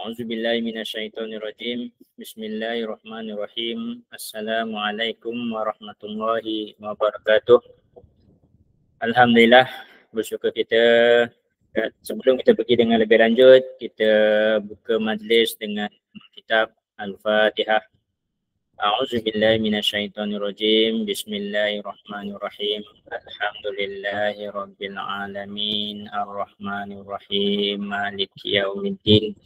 A'udzubillahi minasyaitonirrajim. Bismillahirrahmanirrahim. Assalamualaikum warahmatullahi wabarakatuh. Alhamdulillah, bersyukur kita. Sebelum kita pergi dengan lebih lanjut, kita buka majlis dengan kitab Al-Fatihah. A'udzubillahi minasyaitonirrajim. Bismillahirrahmanirrahim. Alhamdulillahi rabbil alamin. Ar-Rahmanirrahim. Maliki yaumiddin.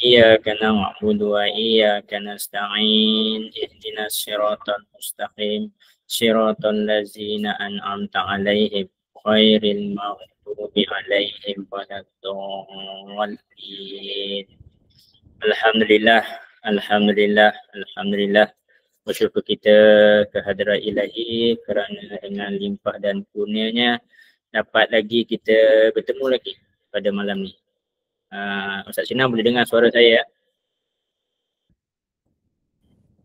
Iyyaka na'budu wa iyyaka nasta'in. Ihdinas siratal mustaqim. Siratal ladzina an'amta 'alaihim ghairil maghdubi 'alaihim waladdallin. Alhamdulillah, alhamdulillah, alhamdulillah. Bersyukur kita kehadrat ilahi kerana dengan limpah dan kurnianya dapat lagi kita bertemu lagi pada malam ni. Ustaz Sinar boleh dengar suara saya?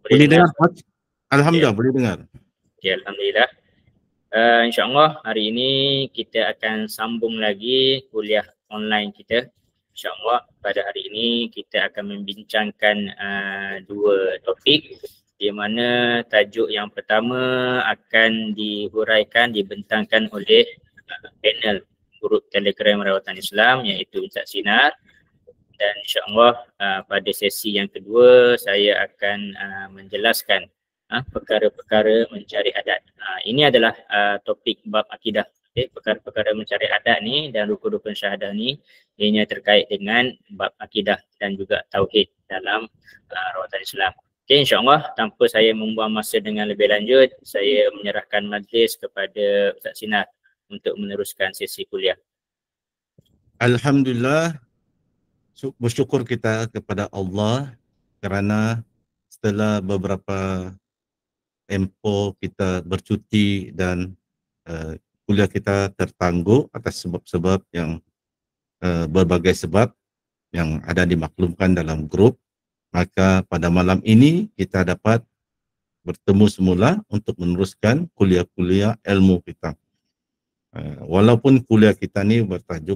Boleh dengar? Alhamdulillah, boleh dengar. Okay, alhamdulillah. InsyaAllah hari ini kita akan sambung lagi kuliah online kita. InsyaAllah pada hari ini kita akan membincangkan dua topik, di mana tajuk yang pertama akan dihuraikan, dibentangkan oleh panel grup Telegram Rawatan Islam, iaitu Ustaz Sinar. Dan insyaAllah pada sesi yang kedua saya akan menjelaskan perkara-perkara mencari adat. Ini adalah topik bab akidah. Perkara-perkara mencari adat ni dan rukun-rukun syahadah ni ianya terkait dengan bab akidah dan juga tauhid dalam rawatan Islam. Okey, insyaAllah tanpa saya membuang masa dengan lebih lanjut, saya menyerahkan majlis kepada Ustaz Sinar untuk meneruskan sesi kuliah. Alhamdulillah, bersyukur kita kepada Allah kerana setelah beberapa tempoh kita bercuti dan kuliah kita tertangguh atas sebab-sebab yang berbagai sebab yang ada dimaklumkan dalam grup, maka pada malam ini kita dapat bertemu semula untuk meneruskan kuliah-kuliah ilmu kita. Walaupun kuliah kita ni bertajuk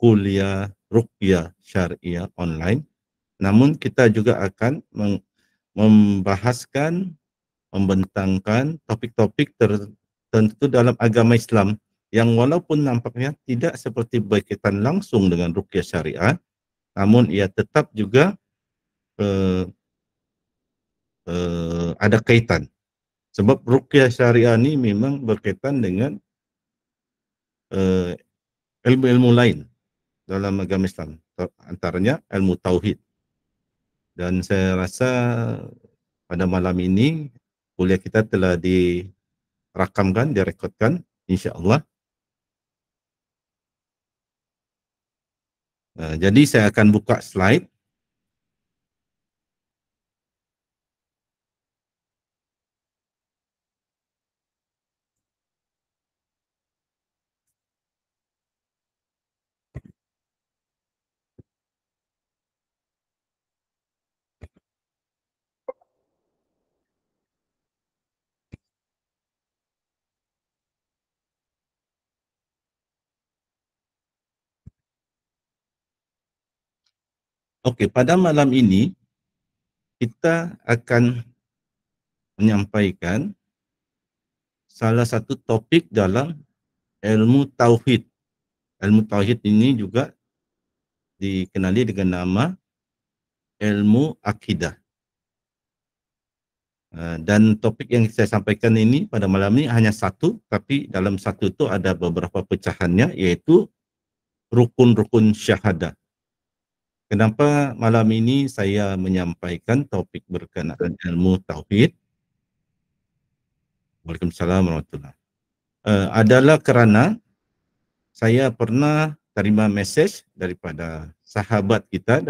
kuliah Ruqyah Syariah online, namun kita juga akan membahaskan, membentangkan topik-topik tertentu dalam agama Islam yang walaupun nampaknya tidak seperti berkaitan langsung dengan Ruqyah Syariah, namun ia tetap juga ada kaitan. Sebab Ruqyah Syariah ni memang berkaitan dengan ilmu-ilmu lain dalam agama Islam, antaranya ilmu tauhid. Dan saya rasa pada malam ini kuliah kita telah dirakamkan, direkodkan, insya-Allah. Jadi saya akan buka slide. Okey, pada malam ini kita akan menyampaikan salah satu topik dalam ilmu tauhid. Ilmu tauhid ini juga dikenali dengan nama ilmu akidah. Dan topik yang saya sampaikan ini pada malam ini hanya satu, tapi dalam satu itu ada beberapa pecahannya, iaitu rukun-rukun syahadah. Kenapa malam ini saya menyampaikan topik berkenaan ilmu tauhid? Waalaikumsalam warahmatullahi wabarakatuh. Adalah kerana saya pernah terima mesej daripada sahabat kita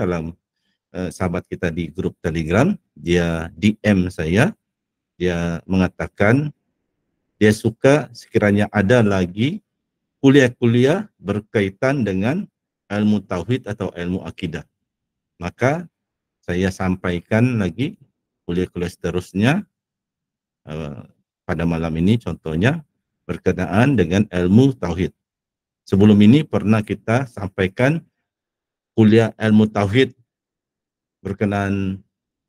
sahabat kita di grup Telegram. Dia DM saya, dia mengatakan dia suka sekiranya ada lagi kuliah-kuliah berkaitan dengan ilmu tauhid atau ilmu akidah. Maka saya sampaikan lagi kuliah-kuliah seterusnya pada malam ini, contohnya berkenaan dengan ilmu tauhid. Sebelum ini pernah kita sampaikan kuliah ilmu tauhid berkenaan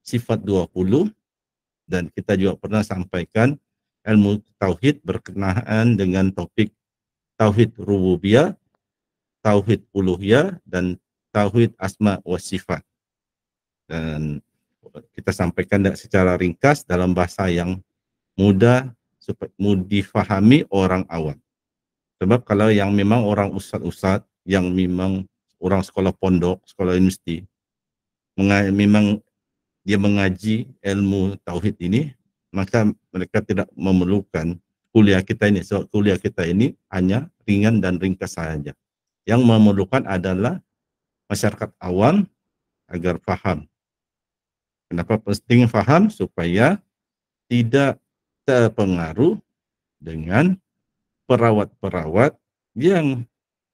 sifat 20, dan kita juga pernah sampaikan ilmu tauhid berkenaan dengan topik tauhid rububiyah, tauhid uluhiyah, dan tauhid asma wa sifat. Dan kita sampaikan secara ringkas dalam bahasa yang mudah supaya difahami orang awam. Sebab kalau yang memang orang ustaz-ustaz, yang memang orang sekolah pondok, sekolah universiti, memang dia mengaji ilmu tauhid ini, maka mereka tidak memerlukan kuliah kita ini. Sebab kuliah kita ini hanya ringan dan ringkas saja. Yang memerlukan adalah masyarakat awam agar paham. Kenapa penting paham? Supaya tidak terpengaruh dengan perawat-perawat yang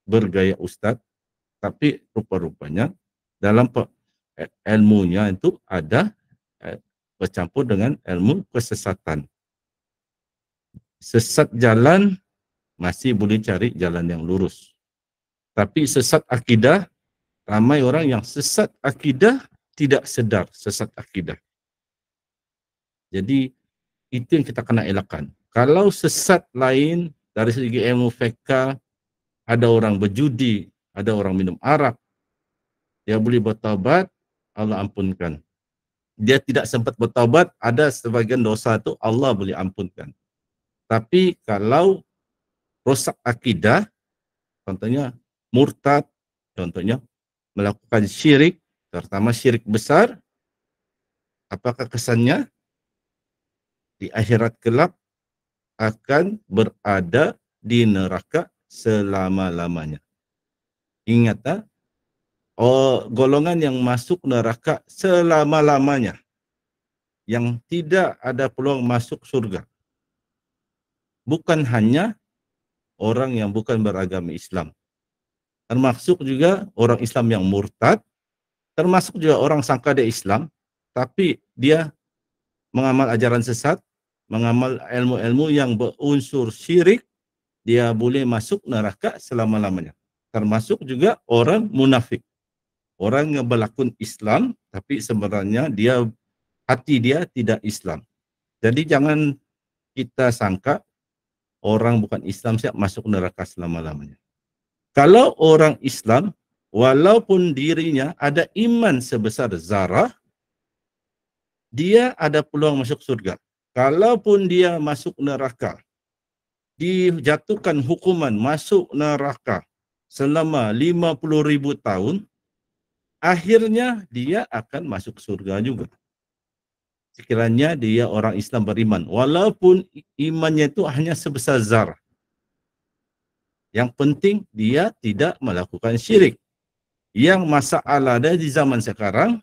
bergaya ustadz, tapi rupa-rupanya dalam ilmunya itu ada bercampur dengan ilmu kesesatan. Sesat jalan masih boleh cari jalan yang lurus. Tapi sesat akidah, ramai orang yang sesat akidah tidak sedar sesat akidah. Jadi itu yang kita kena elakkan. Kalau sesat lain dari segi ilmu fiqh, ada orang berjudi, ada orang minum arak, dia boleh bertaubat, Allah ampunkan. Dia tidak sempat bertaubat, ada sebagian dosa itu Allah boleh ampunkan. Tapi kalau rosak akidah, contohnya murtad, contohnya melakukan syirik, terutama syirik besar, apakah kesannya? Di akhirat kelak akan berada di neraka selama-lamanya. Ingat, golongan yang masuk neraka selama-lamanya, yang tidak ada peluang masuk surga, bukan hanya orang yang bukan beragama Islam, termasuk juga orang Islam yang murtad, termasuk juga orang sangka dia Islam, tapi dia mengamal ajaran sesat, mengamal ilmu-ilmu yang berunsur syirik, dia boleh masuk neraka selama-lamanya. Termasuk juga orang munafik, orang yang berlakon Islam, tapi sebenarnya hati dia tidak Islam. Jadi jangan kita sangka orang bukan Islam siap masuk neraka selama-lamanya. Kalau orang Islam, walaupun dirinya ada iman sebesar zarah, dia ada peluang masuk surga. Kalaupun dia masuk neraka, dijatuhkan hukuman masuk neraka selama 50.000 tahun, akhirnya dia akan masuk surga juga. Sekiranya dia orang Islam beriman, walaupun imannya itu hanya sebesar zarah. Yang penting dia tidak melakukan syirik. Yang masalah ada di zaman sekarang,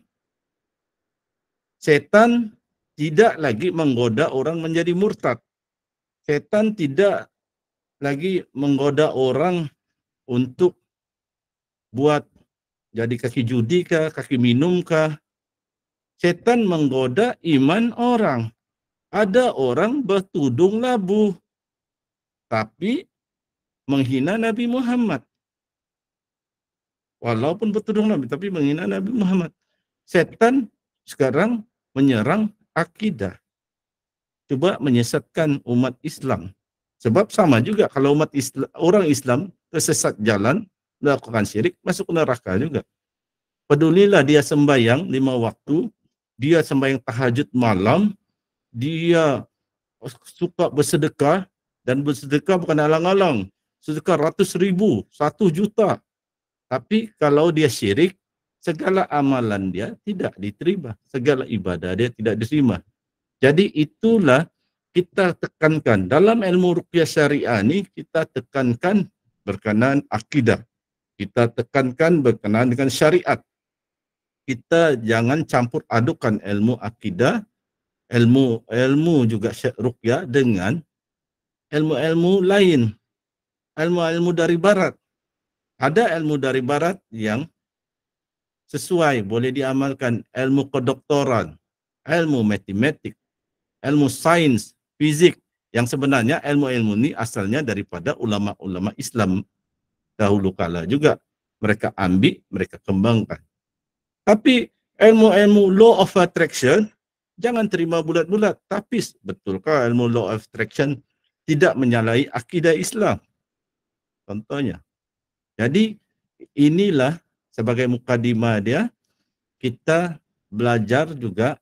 setan tidak lagi menggoda orang menjadi murtad. Setan tidak lagi menggoda orang untuk buat jadi kaki judi kah, kaki minum kah. Setan menggoda iman orang. Ada orang bertudung labu, tapi menghina Nabi Muhammad. Walaupun bertudung Nabi, tapi menghina Nabi Muhammad. Setan sekarang menyerang akidah. Coba menyesatkan umat Islam. Sebab sama juga kalau umat Islam, orang Islam tersesat jalan, melakukan syirik, masuk neraka juga. Pedulilah dia sembahyang 5 waktu, dia sembahyang tahajud malam, dia suka bersedekah, dan bersedekah bukan alang-alang, sedekah ratus ribu, 1 juta. Tapi kalau dia syirik, segala amalan dia tidak diterima, segala ibadah dia tidak diterima. Jadi itulah kita tekankan dalam ilmu ruqyah syariah ini, kita tekankan berkenaan akidah, kita tekankan berkenaan dengan syariat. Kita jangan campur adukan ilmu akidah, ilmu juga ruqyah dengan ilmu-ilmu lain, ilmu-ilmu dari barat. Ada ilmu dari barat yang sesuai, boleh diamalkan, ilmu kedoktoran, ilmu matematik, ilmu sains, fizik, yang sebenarnya ilmu-ilmu ini asalnya daripada ulama-ulama Islam dahulu kala juga. Mereka ambil, mereka kembangkan. Tapi Ilmu-ilmu law of attraction, jangan terima bulat-bulat. Tapi betulkah ilmu law of attraction tidak menyalahi akidah Islam? Contohnya. Jadi inilah sebagai mukadimah dia, kita belajar juga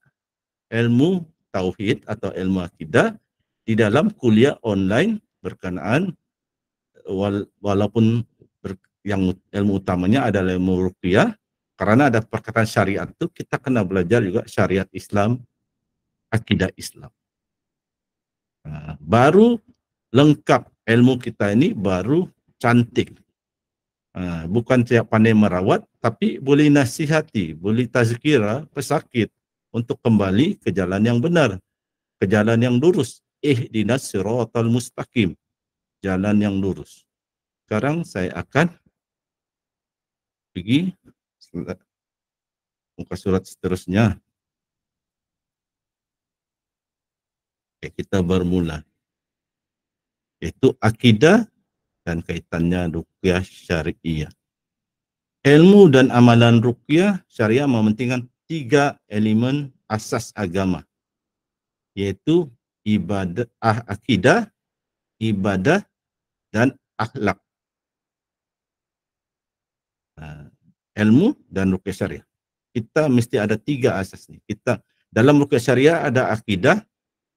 ilmu tauhid atau ilmu akidah di dalam kuliah online berkenaan, walaupun yang ilmu utamanya adalah ilmu ruqyah, karena ada perkataan syariat itu kita kena belajar juga syariat Islam, akidah Islam. Baru lengkap ilmu kita ini, baru cantik. Bukan siap pandai merawat, tapi boleh nasihati, boleh tazkirah pesakit untuk kembali ke jalan yang benar, ke jalan yang lurus. Ihdinas siratal mustaqim, jalan yang lurus. Sekarang saya akan pergi muka surat seterusnya. Kita bermula, yaitu akidah dan kaitannya ruqyah syariah. Ilmu dan amalan ruqyah syariah mementingkan 3 elemen asas agama, yaitu ibadah, akidah, ibadah, dan akhlak. Ilmu dan ruqyah syariah. Kita mesti ada 3 asas ni. Kita dalam ruqyah syariah ada akidah,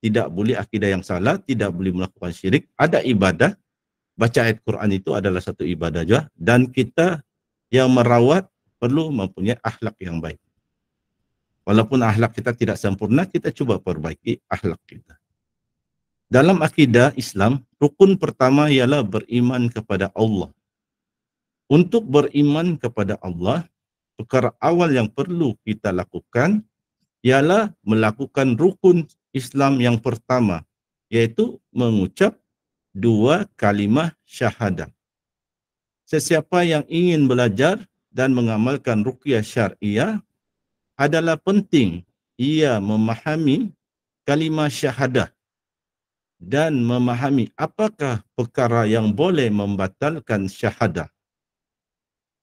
tidak boleh akidah yang salah, tidak boleh melakukan syirik, ada ibadah, baca ayat Quran itu adalah satu ibadah juga, dan kita yang merawat perlu mempunyai akhlak yang baik. Walaupun akhlak kita tidak sempurna, kita cuba perbaiki akhlak kita. Dalam akidah Islam, rukun pertama ialah beriman kepada Allah. Untuk beriman kepada Allah, perkara awal yang perlu kita lakukan ialah melakukan rukun Islam yang pertama, yaitu mengucap 2 kalimah syahadah. Sesiapa yang ingin belajar dan mengamalkan ruqyah syariah adalah penting ia memahami kalimah syahadah dan memahami apakah perkara yang boleh membatalkan syahadah.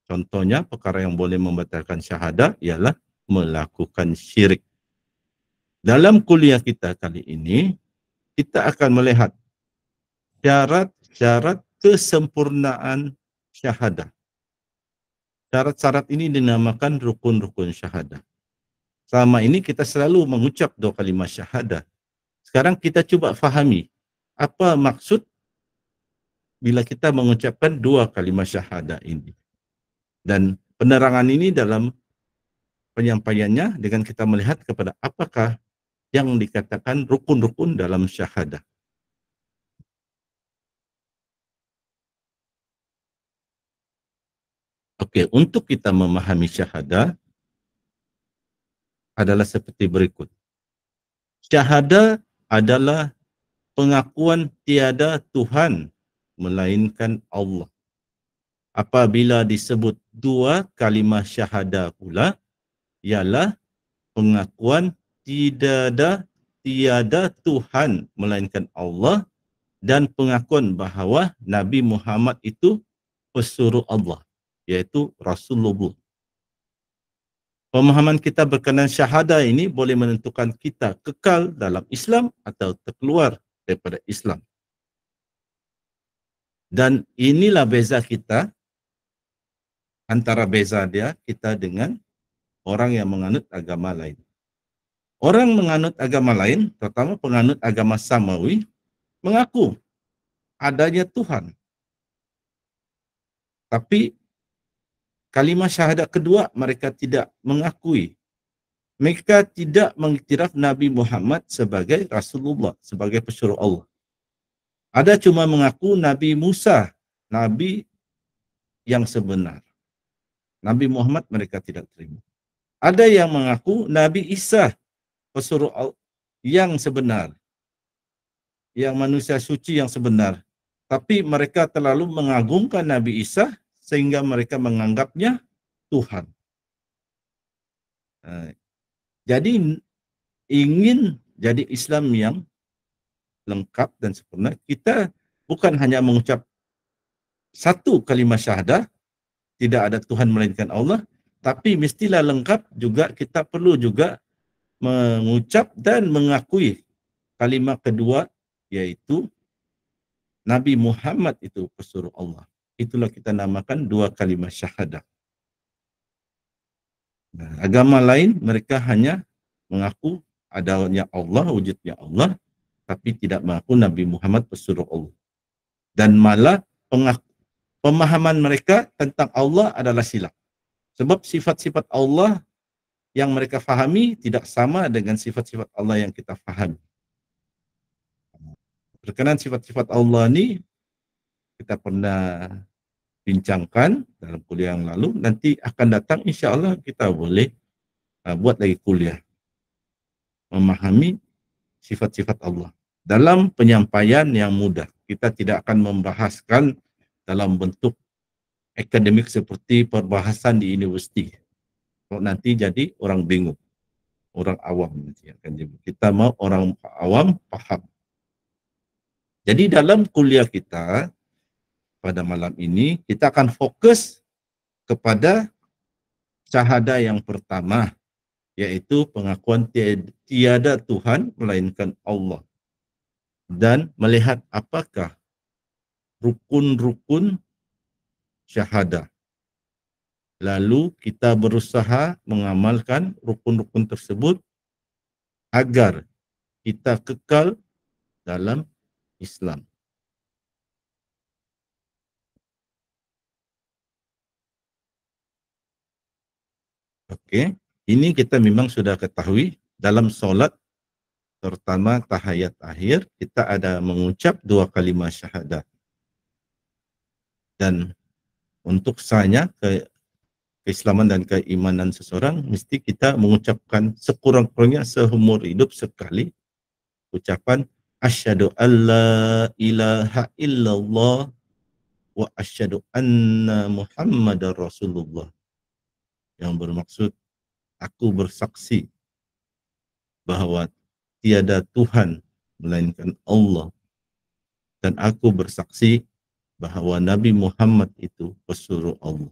Contohnya, perkara yang boleh membatalkan syahadah ialah melakukan syirik. Dalam kuliah kita kali ini, kita akan melihat syarat-syarat kesempurnaan syahadah. Syarat-syarat ini dinamakan rukun-rukun syahadah. Selama ini kita selalu mengucap 2 kalimah syahadah. Sekarang kita cuba fahami apa maksud bila kita mengucapkan 2 kalimah syahadah ini. Dan penerangan ini dalam penyampaiannya dengan kita melihat kepada apakah yang dikatakan rukun-rukun dalam syahadah. Okey, untuk kita memahami syahadah adalah seperti berikut. Syahadah adalah pengakuan tiada Tuhan melainkan Allah. Apabila disebut 2 kalimah syahadah pula, ialah pengakuan tiada Tuhan melainkan Allah dan pengakuan bahawa Nabi Muhammad itu pesuruh Allah, yaitu Rasulullah. Pemahaman kita berkenaan syahadah ini boleh menentukan kita kekal dalam Islam atau terkeluar daripada Islam. Dan inilah beza kita, antara beza dia kita dengan orang yang menganut agama lain. Orang menganut agama lain, terutama penganut agama Samawi, mengaku adanya Tuhan. Tapi kalimah syahadat kedua mereka tidak mengakui. Mereka tidak mengiktiraf Nabi Muhammad sebagai Rasulullah, sebagai pesuruh Allah. Ada cuma mengaku Nabi Musa, Nabi yang sebenar. Nabi Muhammad mereka tidak terima. Ada yang mengaku Nabi Isa, pesuruh Allah yang sebenar, yang manusia suci yang sebenar. Tapi mereka terlalu mengagungkan Nabi Isa sehingga mereka menganggapnya Tuhan. Jadi ingin jadi Islam yang lengkap dan sempurna, kita bukan hanya mengucap 1 kalimah syahadah, tidak ada Tuhan melainkan Allah, Tapi mestilah lengkap juga, kita perlu juga mengucap dan mengakui kalimat kedua, yaitu Nabi Muhammad itu pesuruh Allah. Itulah kita namakan dua kalimat syahadah. Nah, agama lain mereka hanya mengaku adanya Allah, wujudnya Allah, tapi tidak mengaku Nabi Muhammad pesuruh Allah. Dan malah pemahaman mereka tentang Allah adalah silap. Sebab sifat-sifat Allah yang mereka fahami tidak sama dengan sifat-sifat Allah yang kita fahami. Berkenaan sifat-sifat Allah ini kita pernah bincangkan dalam kuliah yang lalu. Nanti akan datang insya Allah kita boleh buat lagi kuliah memahami sifat-sifat Allah dalam penyampaian yang mudah. Kita tidak akan membahaskan dalam bentuk akademik seperti perbahasan di universiti. Kalau nanti jadi orang bingung, orang awam nanti akan jadi. Kita mau orang awam paham. Jadi dalam kuliah kita pada malam ini kita akan fokus kepada syahadah yang pertama, yaitu pengakuan tiada Tuhan melainkan Allah, dan melihat apakah rukun-rukun syahadah. Lalu kita berusaha mengamalkan rukun-rukun tersebut agar kita kekal dalam Islam. Oke, ini kita memang sudah ketahui dalam solat, terutama tahiyat akhir, kita ada mengucap dua kalimat syahadat. Dan untuk sahnya keislaman dan keimanan seseorang, mesti kita mengucapkan sekurang-kurangnya seumur hidup sekali ucapan asyhadu alla ilaha illallah wa asyhadu anna muhammadar rasulullah, yang bermaksud aku bersaksi bahwa tiada Tuhan melainkan Allah, dan aku bersaksi bahwa Nabi Muhammad itu pesuruh Allah.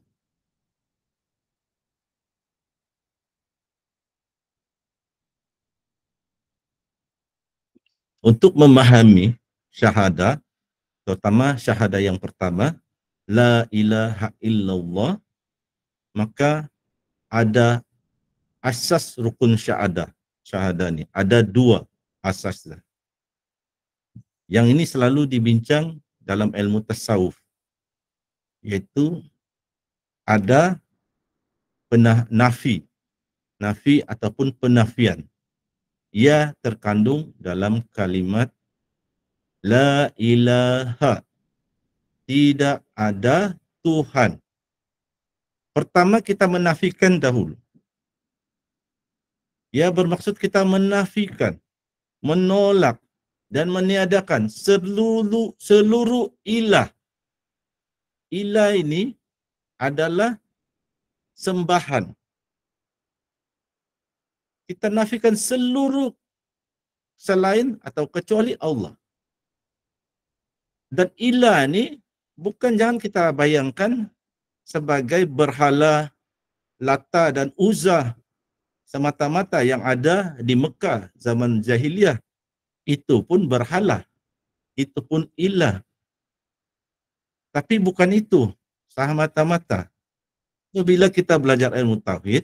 Untuk memahami syahadah, terutama syahadah yang pertama, la ilaha illallah, maka ada asas rukun syahadah. Syahadah ini ada dua asas. Yang ini selalu dibincang dalam ilmu tasawuf, yaitu ada nafi ataupun penafian. Ia terkandung dalam kalimat la ilaha, tidak ada Tuhan. Pertama kita menafikan dahulu. Ia bermaksud kita menafikan, menolak dan meniadakan seluruh ilah. Ilah ini adalah sembahan. Kita nafikan seluruh selain atau kecuali Allah. Dan ilah ini bukan, jangan kita bayangkan sebagai berhala Lata dan Uzza semata-mata yang ada di Mekah zaman jahiliyah. Itu pun berhala, itu pun ilah. Tapi bukan itu semata-mata. Bila kita belajar ilmu tauhid,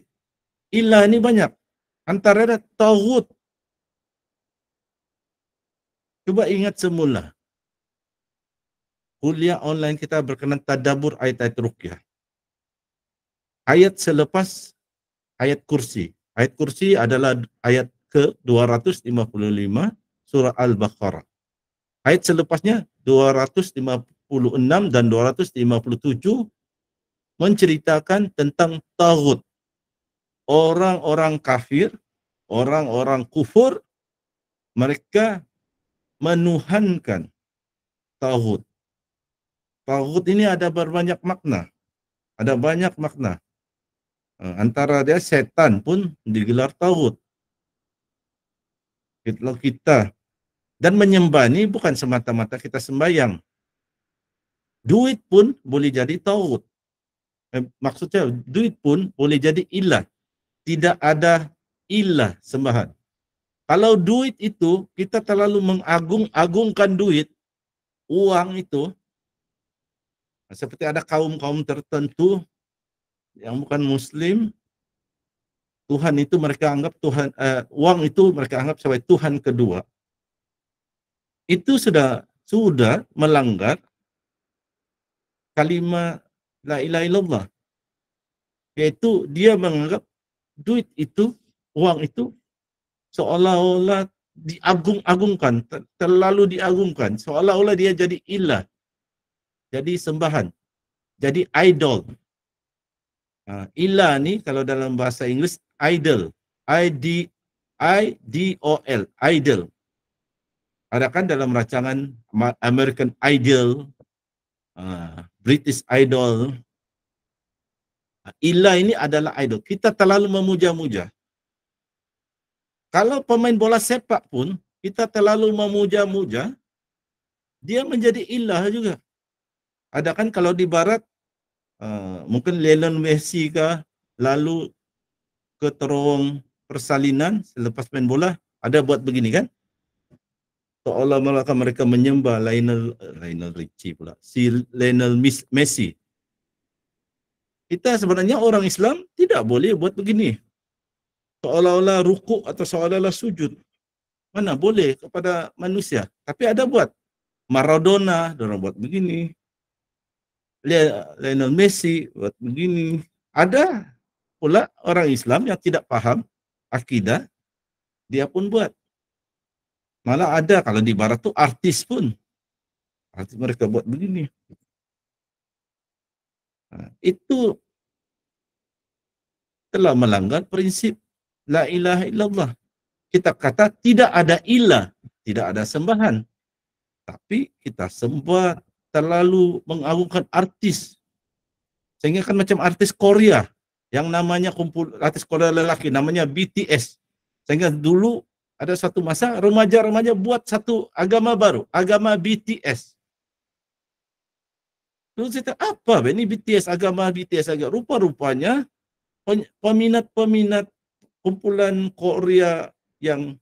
ilah ini banyak. Antara ada tauhid. Coba ingat semula. Kuliah online kita berkenaan tadabbur ayat-ayat ruqyah. Ayat selepas ayat kursi. Ayat kursi adalah ayat ke-255 surah Al-Baqarah. Ayat selepasnya 256 dan 257 menceritakan tentang taghut. Orang-orang kafir, orang-orang kufur, mereka menuhankan taghut. Taghut ini ada berbanyak makna. Ada banyak makna. Antara dia setan pun digelar taghut. Kalau kita dan menyembah ini bukan semata-mata kita sembahyang. Duit pun boleh jadi taghut. Maksudnya duit pun boleh jadi ilah. Tidak ada ilah sembahan. Kalau duit itu kita terlalu mengagung-agungkan duit, uang itu, seperti ada kaum-kaum tertentu yang bukan Muslim, Tuhan itu mereka anggap uang itu mereka anggap sebagai Tuhan kedua. Itu sudah melanggar kalimat la ilaha illallah, yaitu dia menganggap duit itu, uang itu seolah-olah diagung-agungkan, terlalu diagungkan, seolah-olah dia jadi ilah, jadi sembahan, jadi idol. Ilah ni kalau dalam bahasa Inggeris idol, I-D-O-L, idol. Ada kan dalam rancangan American Idol, British Idol. Ilah ini adalah idol. Kita terlalu memuja-muja. Kalau pemain bola sepak pun kita terlalu memuja-muja, dia menjadi ilah juga. Ada kan kalau di barat, mungkin Lionel Messi kah, lalu ke terowong persalinan selepas main bola, ada buat begini kan? Seolah-olah mereka menyembah Lionel Richie pula, si Lionel Messi. Kita sebenarnya orang Islam tidak boleh buat begini. Seolah-olah rukuk atau seolah-olah sujud. Mana boleh kepada manusia. Tapi ada buat. Maradona, orang buat begini. Lionel Messi buat begini. Ada pula orang Islam yang tidak paham akidah, dia pun buat. Malah ada kalau di barat tuh artis pun. Artis mereka buat begini. Itu telah melanggar prinsip la ilaha illallah. Kita kata tidak ada ilah, tidak ada sembahan. Tapi kita sembah, terlalu mengagungkan artis. Sehingga kan macam artis Korea yang namanya artis Korea lelaki namanya BTS. Sehingga dulu ada satu masa remaja-remaja buat satu agama baru, agama BTS. Terus kita apa ini BTS, agama BTS agak rupa-rupanya peminat-peminat kumpulan Korea yang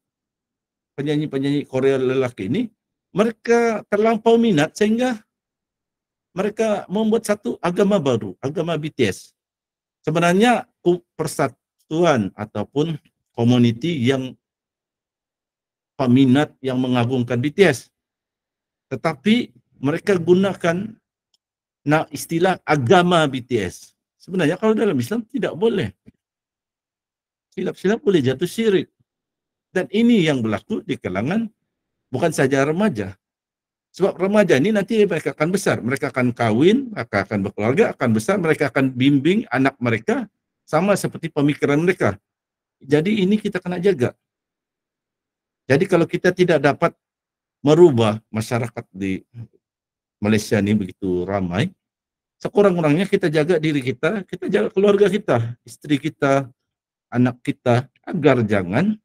penyanyi-penyanyi Korea lelaki ini, mereka terlampau minat sehingga mereka membuat satu agama baru, agama BTS. Sebenarnya persatuan ataupun community yang peminat yang mengagungkan BTS. Tetapi mereka gunakan istilah agama BTS. Sebenarnya kalau dalam Islam tidak boleh. Silap-silap boleh jatuh syirik. Dan ini yang berlaku di kalangan bukan saja remaja. Sebab remaja ini nanti mereka akan besar. Mereka akan kawin, mereka akan berkeluarga, akan besar. Mereka akan bimbing anak mereka sama seperti pemikiran mereka. Jadi ini kita kena jaga. Jadi kalau kita tidak dapat merubah masyarakat di Malaysia ini begitu ramai, sekurang-kurangnya kita jaga diri kita jaga keluarga kita, istri kita, anak kita, agar jangan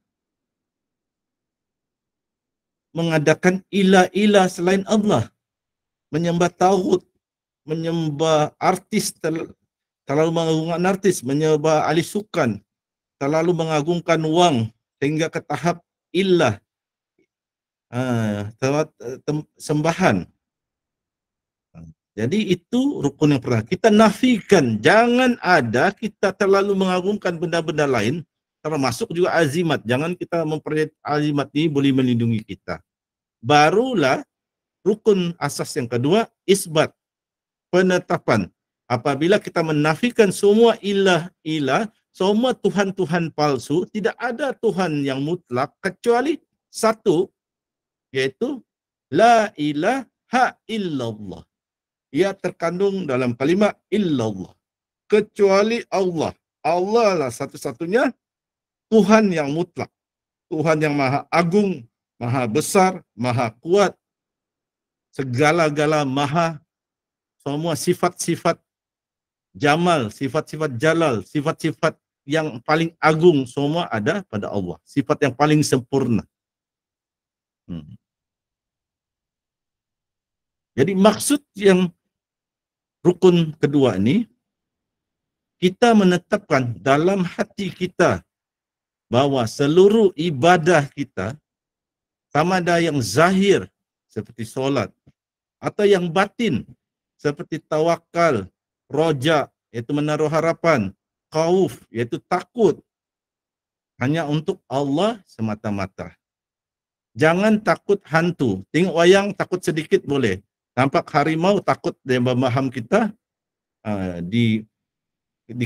mengadakan ilah-ilah selain Allah, menyembah tauhid, menyembah artis, terlalu mengagungkan artis, menyembah ahli sukan, terlalu mengagungkan wang sehingga ke tahap ilah, sembahan. Jadi itu rukun yang pertama. Kita nafikan, jangan ada kita terlalu mengagungkan benda-benda lain, termasuk juga azimat. Jangan kita mempercayai azimat ini boleh melindungi kita. Barulah rukun asas yang kedua, isbat, penetapan. Apabila kita menafikan semua ilah-ilah, semua Tuhan-Tuhan palsu, tidak ada Tuhan yang mutlak kecuali satu, yaitu la ilaha illallah. Ia terkandung dalam kalimat illallah. Kecuali Allah. Allah lah satu-satunya Tuhan yang mutlak. Tuhan yang maha agung, maha besar, maha kuat. Segala-gala maha. Semua sifat-sifat jamal, sifat-sifat jalal, sifat-sifat yang paling agung semua ada pada Allah. Sifat yang paling sempurna. Jadi maksud yang rukun kedua ini, kita menetapkan dalam hati kita bahwa seluruh ibadah kita, sama ada yang zahir seperti solat, atau yang batin seperti tawakal, roja yaitu menaruh harapan, khauf yaitu takut, hanya untuk Allah semata-mata. Jangan takut hantu. Tengok wayang takut sedikit boleh. Nampak harimau takut dia memaham kita di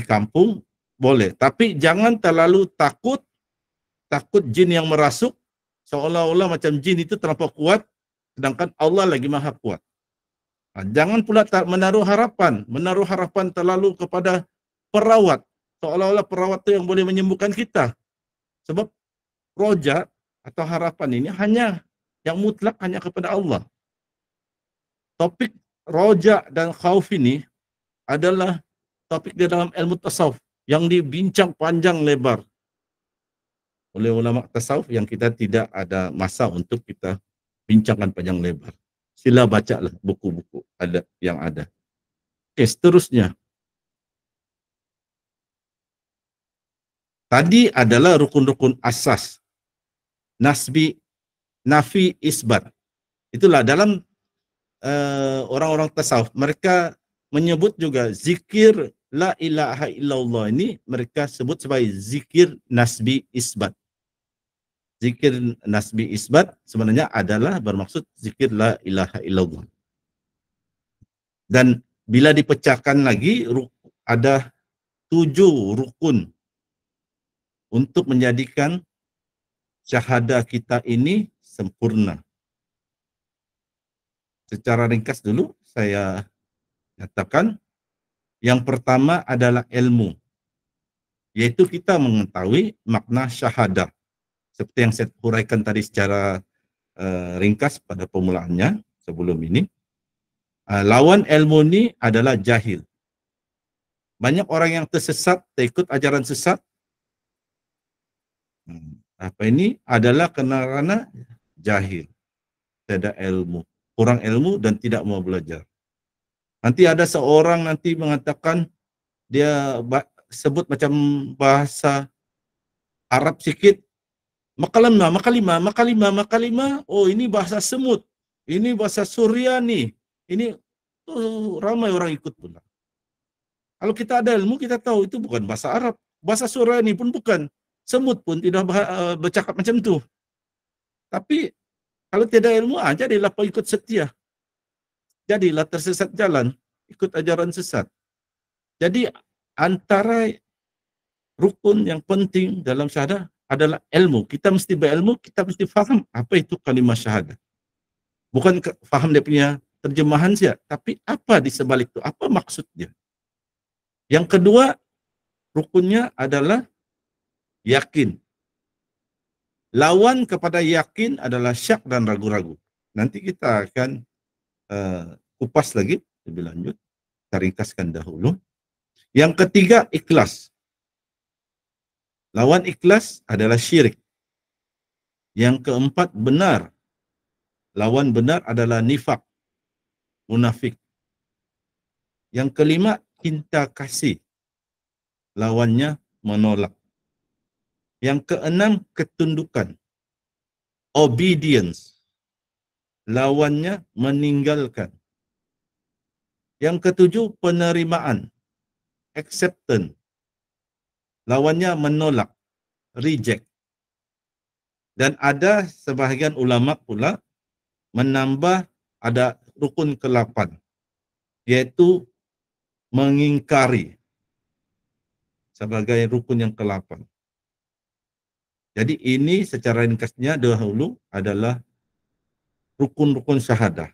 kampung boleh. Tapi jangan terlalu takut jin yang merasuk, seolah-olah macam jin itu terlampau kuat, sedangkan Allah lagi maha kuat. Jangan pula menaruh harapan terlalu kepada perawat, seolah-olah perawat itu yang boleh menyembuhkan kita. Sebab roja atau harapan ini hanya yang mutlak hanya kepada Allah. Topik roja dan khauf ini adalah topik di dalam ilmu tasawuf yang dibincang panjang lebar oleh ulama tasawuf yang kita tidak ada masa untuk kita bincangkan panjang lebar. Sila bacalah buku-buku ada yang ada. Oke, seterusnya. Tadi adalah rukun-rukun asas. Nasbi, nafi, isbat. Itulah dalam orang-orang tasawuf, mereka menyebut juga zikir la ilaha illallah ini mereka sebut sebagai zikir nasbi isbat. Zikir nasbi isbat sebenarnya adalah bermaksud zikir la ilaha illallah. Dan bila dipecahkan lagi ada 7 rukun untuk menjadikan syahadah kita ini sempurna. Secara ringkas dulu saya katakan, yang pertama adalah ilmu, yaitu kita mengetahui makna syahadah. Seperti yang saya uraikan tadi secara ringkas pada permulaannya sebelum ini. Lawan ilmu ini adalah jahil. Banyak orang yang tersesat, terikut ajaran sesat. Apa ini adalah karena jahil, tidak ilmu, kurang ilmu dan tidak mau belajar. Nanti ada seorang nanti mengatakan dia sebut macam bahasa Arab sikit, makalima. Oh, ini bahasa semut, ini bahasa Suryani, ini ramai orang ikut pula. Kalau kita ada ilmu, kita tahu itu bukan bahasa Arab, bahasa Suryani pun bukan, semut pun tidak bercakap macam itu. Tapi kalau tidak ilmu, jadilah pengikut setia. Jadilah tersesat jalan, ikut ajaran sesat. Jadi antara rukun yang penting dalam syahadah adalah ilmu. Kita mesti berilmu, kita mesti faham apa itu kalimat syahadah. Bukan faham dia punya terjemahan saja, tapi apa di sebalik itu, apa maksudnya. Yang kedua, rukunnya adalah yakin. Lawan kepada yakin adalah syak dan ragu-ragu. Nanti kita akan kupas lagi lebih lanjut, kita ringkaskan dahulu. Yang ketiga, ikhlas. Lawan ikhlas adalah syirik. Yang keempat, benar. Lawan benar adalah nifak, munafik. Yang kelima, cinta kasih. Lawannya menolak. Yang keenam, ketundukan, obedience. Lawannya meninggalkan. Yang ketujuh, penerimaan, acceptance. Lawannya menolak, reject. Dan ada sebahagian ulama pula menambah ada rukun ke-8, yaitu mengingkari sebagai rukun yang ke-8. Jadi ini secara ringkasnya dahulu adalah rukun-rukun syahadah.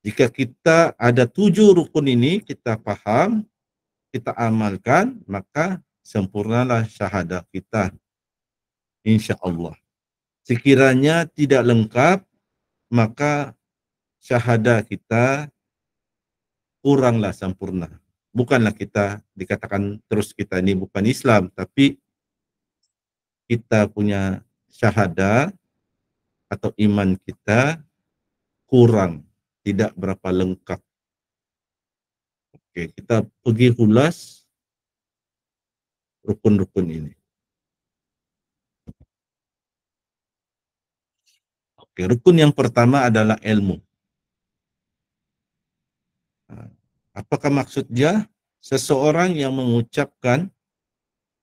Jika kita ada 7 rukun ini, kita paham, kita amalkan, maka sempurnalah syahadah kita. Insya Allah. Sekiranya tidak lengkap, maka syahadah kita kuranglah sempurna. Bukanlah kita dikatakan terus kita ini bukan Islam, tapi kita punya syahadah atau iman kita kurang, tidak berapa lengkap. Oke, kita pergi ulas rukun-rukun ini. Oke, rukun yang pertama adalah ilmu. Apakah maksudnya? Seseorang yang mengucapkan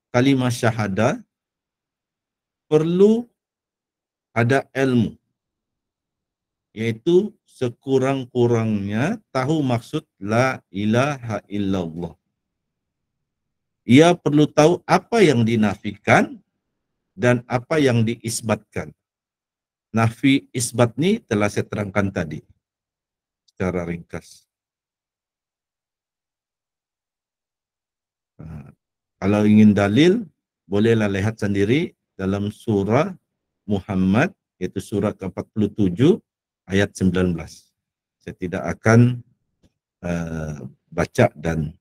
kalimat syahadah perlu ada ilmu, yaitu sekurang-kurangnya tahu maksud la ilaha illallah. Ia perlu tahu apa yang dinafikan dan apa yang diisbatkan. Nafi isbat ini telah saya terangkan tadi secara ringkas. Kalau ingin dalil, bolehlah lihat sendiri dalam surah Muhammad, yaitu surah ke-47 ayat 19. Saya tidak akan baca dan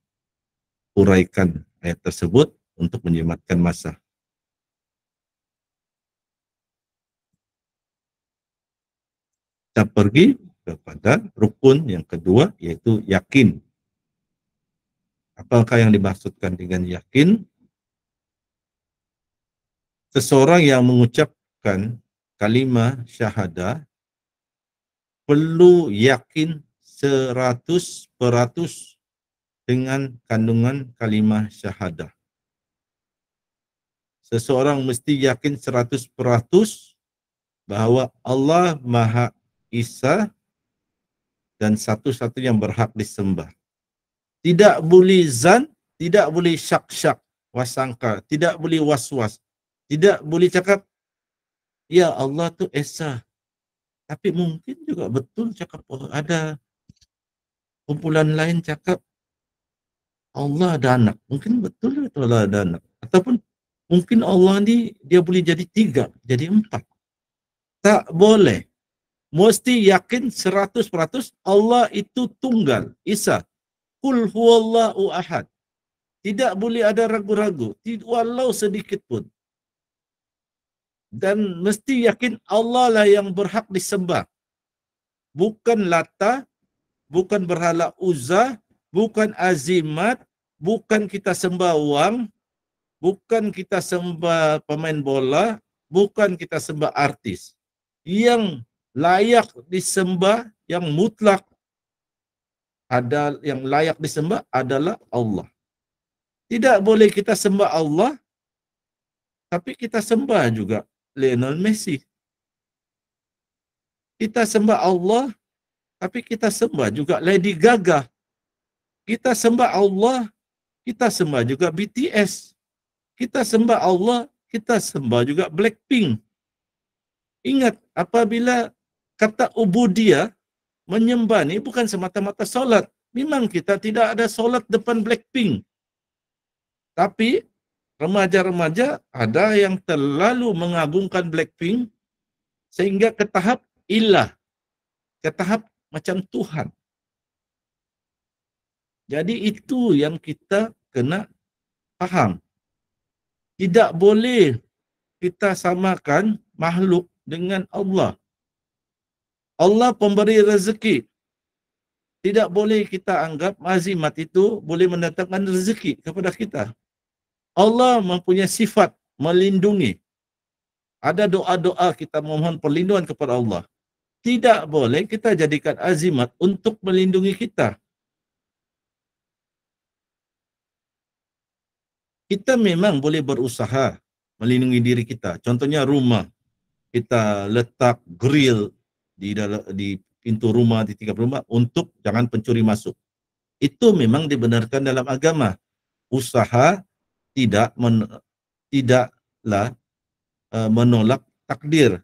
uraikan ayat tersebut untuk menjimatkan masa. Kita pergi kepada rukun yang kedua, yaitu yakin. Apakah yang dimaksudkan dengan yakin? Seseorang yang mengucapkan kalimat syahadah perlu yakin 100% dengan kandungan kalimat syahadah. Seseorang mesti yakin 100% bahwa Allah Maha Esa dan satu-satu yang berhak disembah. Tidak boleh zan, tidak boleh syak-syak, wasangka, tidak boleh was-was. Tidak boleh cakap, ya Allah tu Esa. Tapi mungkin juga betul cakap, ada kumpulan lain cakap, Allah ada anak. Mungkin betul Allah ada anak. Ataupun mungkin Allah ni dia boleh jadi 3, jadi 4. Tak boleh. Mesti yakin 100% Allah itu tunggal, Esa. Qul huwallahu ahad. Tidak boleh ada ragu-ragu, walau sedikit pun. Dan mesti yakin Allah lah yang berhak disembah. Bukan Lata, bukan berhala Uzza, bukan Azimat, bukan kita sembah wang, bukan kita sembah pemain bola, bukan kita sembah artis. Yang layak disembah, yang mutlak ada yang layak disembah adalah Allah. Tidak boleh kita sembah Allah, tapi kita sembah juga Lionel Messi. Kita sembah Allah, tapi kita sembah juga Lady Gaga. Kita sembah Allah, kita sembah juga BTS. Kita sembah Allah, kita sembah juga Blackpink. Ingat, apabila kata ubudiyah, menyembah ni bukan semata-mata solat. Memang kita tidak ada solat depan Blackpink. Tapi remaja-remaja ada yang terlalu mengagungkan Blackpink sehingga ke tahap ilah, ke tahap macam Tuhan. Jadi itu yang kita kena faham. Tidak boleh kita samakan makhluk dengan Allah. Allah pemberi rezeki. Tidak boleh kita anggap azimat itu boleh mendatangkan rezeki kepada kita. Allah mempunyai sifat melindungi. Ada doa-doa kita memohon perlindungan kepada Allah. Tidak boleh kita jadikan azimat untuk melindungi kita. Kita memang boleh berusaha melindungi diri kita. Contohnya rumah. Kita letak grill di pintu rumah, di tingkap rumah untuk jangan pencuri masuk. Itu memang dibenarkan dalam agama. Usaha tidaklah menolak takdir.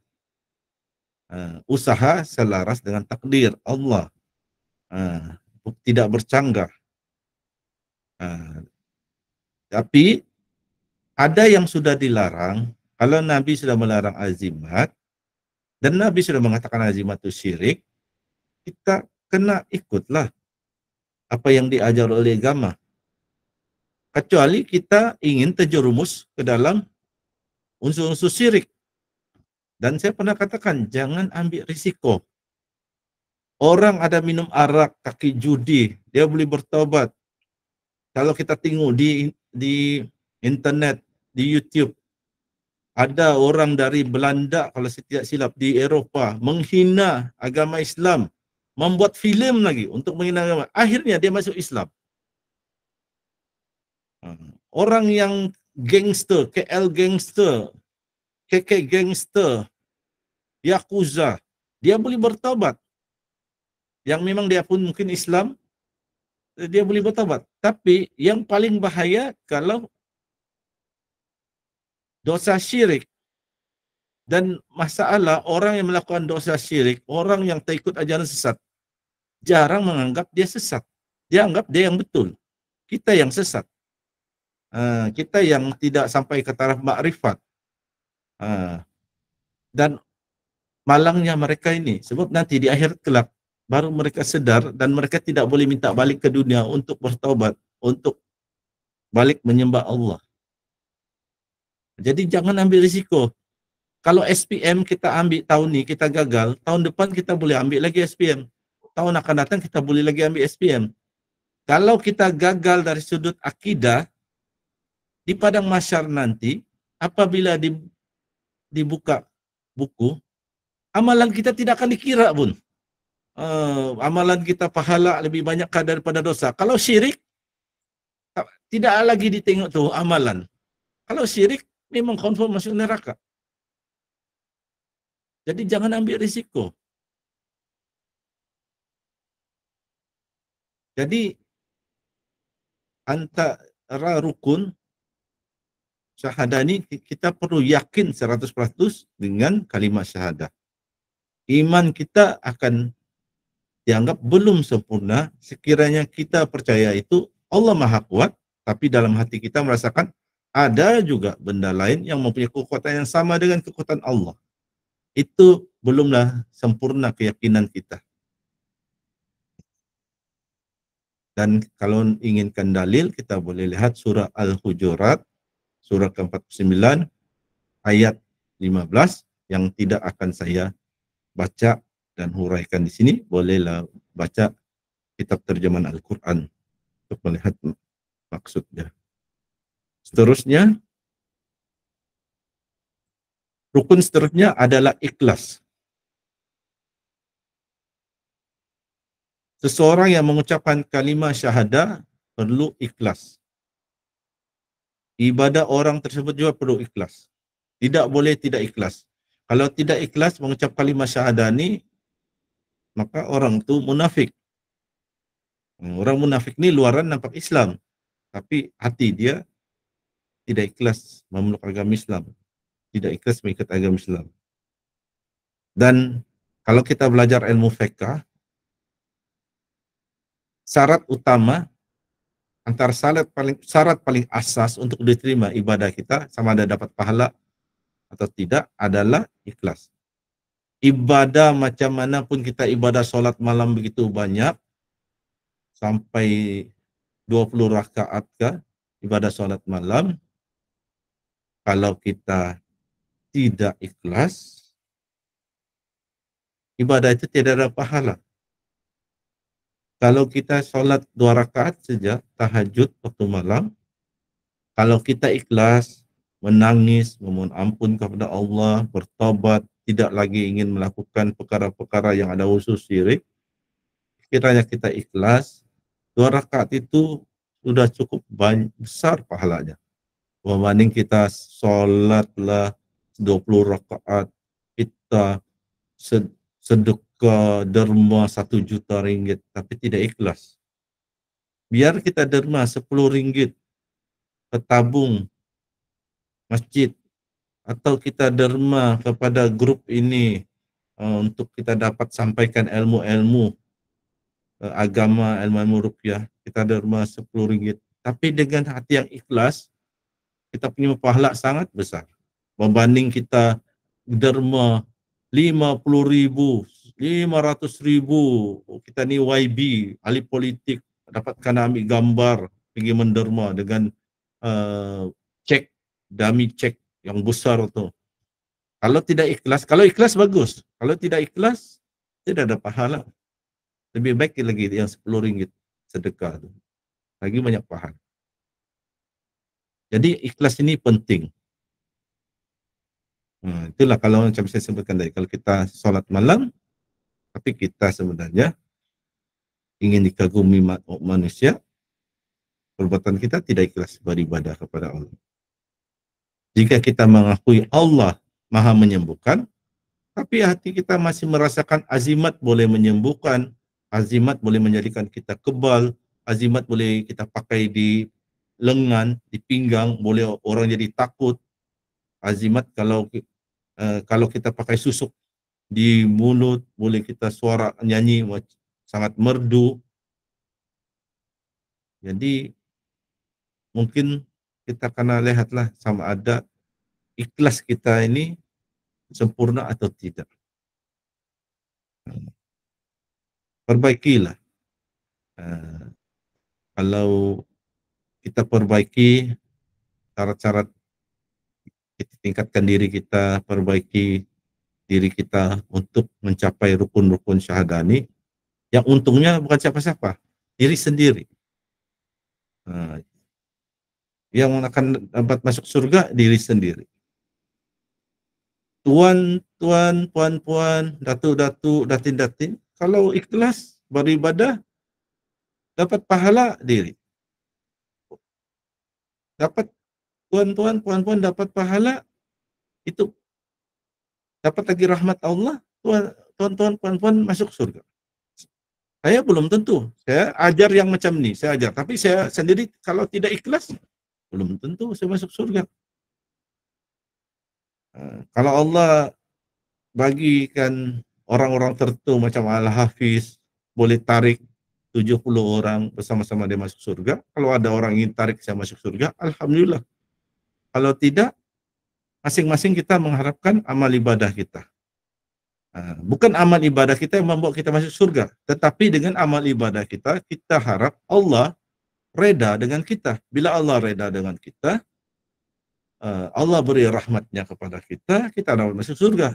Usaha selaras dengan takdir Allah. Tidak bercanggah. Tapi ada yang sudah dilarang. Kalau Nabi sudah melarang azimat dan Nabi sudah mengatakan azimat itu syirik, kita kena ikutlah apa yang diajar oleh agama. Kecuali kita ingin terjerumus ke dalam unsur-unsur syirik. Dan saya pernah katakan, jangan ambil risiko. Orang ada minum arak, kaki judi, dia boleh bertaubat. Kalau kita tengok di internet, di YouTube. Ada orang dari Belanda kalau saya tidak silap di Eropah menghina agama Islam, membuat filem lagi untuk menghina agama. Akhirnya dia masuk Islam. Orang yang gangster, KL gangster, KK gangster, Yakuza, dia boleh bertobat. Yang memang dia pun mungkin Islam, dia boleh bertobat. Tapi yang paling bahaya kalau dosa syirik. Dan masalah orang yang melakukan dosa syirik, orang yang tak ikut ajaran sesat, jarang menganggap dia sesat. Dia anggap dia yang betul. Kita yang sesat. Kita yang tidak sampai ke taraf makrifat. Dan malangnya mereka ini, sebab nanti di akhir kelak, baru mereka sedar dan mereka tidak boleh minta balik ke dunia untuk bertaubat, untuk balik menyembah Allah. Jadi jangan ambil risiko. Kalau SPM kita ambil tahun ini, kita gagal, tahun depan kita boleh ambil lagi SPM. Tahun akan datang kita boleh lagi ambil SPM. Kalau kita gagal dari sudut akidah, di padang mahsyar nanti, apabila dibuka buku, amalan kita tidak akan dikira pun. Amalan kita pahala lebih banyak daripada dosa. Kalau syirik, tidak lagi ditengok tuh amalan. Kalau syirik, memang confirm masuk neraka. Jadi jangan ambil risiko. Jadi antara rukun syahadah ini kita perlu yakin 100% dengan kalimat syahadah. Iman kita akan dianggap belum sempurna sekiranya kita percaya itu Allah Maha Kuat, tapi dalam hati kita merasakan ada juga benda lain yang mempunyai kekuatan yang sama dengan kekuatan Allah. Itu belumlah sempurna keyakinan kita. Dan kalau inginkan dalil, kita boleh lihat surah Al-Hujurat, surah ke-49, ayat 15, yang tidak akan saya baca dan huraikan di sini. Bolehlah baca kitab terjemahan Al-Quran untuk melihat maksudnya. Seterusnya, rukun seterusnya adalah ikhlas. Seseorang yang mengucapkan kalimah syahadah perlu ikhlas. Ibadah orang tersebut juga perlu ikhlas. Tidak boleh tidak ikhlas. Kalau tidak ikhlas mengucap kalimah syahadah ini, maka orang itu munafik. Orang munafik ini luaran nampak Islam, tapi hati dia tidak ikhlas memeluk agama Islam, tidak ikhlas mengikut agama Islam. Dan kalau kita belajar ilmu fiqh, syarat utama antara syarat paling asas untuk diterima ibadah kita, sama ada dapat pahala atau tidak, adalah ikhlas. Ibadah macam mana pun kita ibadah solat malam begitu banyak, sampai 20 rakaat kah ibadah solat malam, kalau kita tidak ikhlas, ibadah itu tidak ada pahala. Kalau kita sholat 2 rakaat saja, tahajud waktu malam, kalau kita ikhlas, menangis, memohon ampun kepada Allah, bertobat, tidak lagi ingin melakukan perkara-perkara yang ada unsur syirik, kiranya kita ikhlas, 2 rakaat itu sudah cukup besar pahalanya. Berbanding kita sholatlah 20 rakaat, kita sedekah derma 1 juta ringgit, tapi tidak ikhlas. Biar kita derma 10 ringgit ke tabung masjid, atau kita derma kepada grup ini untuk kita dapat sampaikan ilmu-ilmu agama, ilmu-ilmu ruqyah, kita derma 10 ringgit. Tapi dengan hati yang ikhlas, kita punya pahala sangat besar. Membanding kita derma 50.000, 500.000, kita ni YB, ahli politik, dapatkan ambil gambar, pergi menderma dengan cek, dummy cek yang besar tu. Kalau tidak ikhlas, kalau ikhlas bagus, kalau tidak ikhlas, tidak ada pahala. Lebih baik lagi yang 10 ringgit sedekah tu. Lagi banyak pahala. Jadi ikhlas ini penting. Itulah kalau macam saya sebutkan tadi, kalau kita solat malam, tapi kita sebenarnya ingin dikagumi manusia, perbuatan kita tidak ikhlas beribadah kepada Allah. Jika kita mengakui Allah Maha menyembuhkan, tapi hati kita masih merasakan azimat boleh menyembuhkan, azimat boleh menjadikan kita kebal, azimat boleh kita pakai di lengan, di pinggang, boleh orang jadi takut. Azimat kalau kita pakai susuk di mulut, boleh kita suara nyanyi sangat merdu. Jadi mungkin kita kena lihatlah sama ada ikhlas kita ini sempurna atau tidak. Perbaikilah. Kalau kita perbaiki cara-cara kita tingkatkan diri kita, perbaiki diri kita untuk mencapai rukun-rukun syahadah ini, yang untungnya bukan siapa-siapa, diri sendiri. Yang akan dapat masuk surga diri sendiri. Tuan, puan, datu, datin, kalau ikhlas beribadah, dapat pahala diri. Dapat tuan, puan, dapat pahala, itu dapat lagi rahmat Allah, tuan, puan, masuk surga. Saya belum tentu, saya ajar yang macam ini, saya ajar. Tapi saya sendiri kalau tidak ikhlas, belum tentu saya masuk surga. Kalau Allah bagikan orang-orang tertentu macam Al-Hafiz, boleh tarik 70 orang bersama-sama dia masuk surga. Kalau ada orang ingin tarik saya masuk surga, alhamdulillah. Kalau tidak, masing-masing kita mengharapkan amal ibadah kita. Bukan amal ibadah kita yang membawa kita masuk surga, tetapi dengan amal ibadah kita, kita harap Allah reda dengan kita. Bila Allah reda dengan kita, Allah beri rahmatnya kepada kita, kita dapat masuk surga.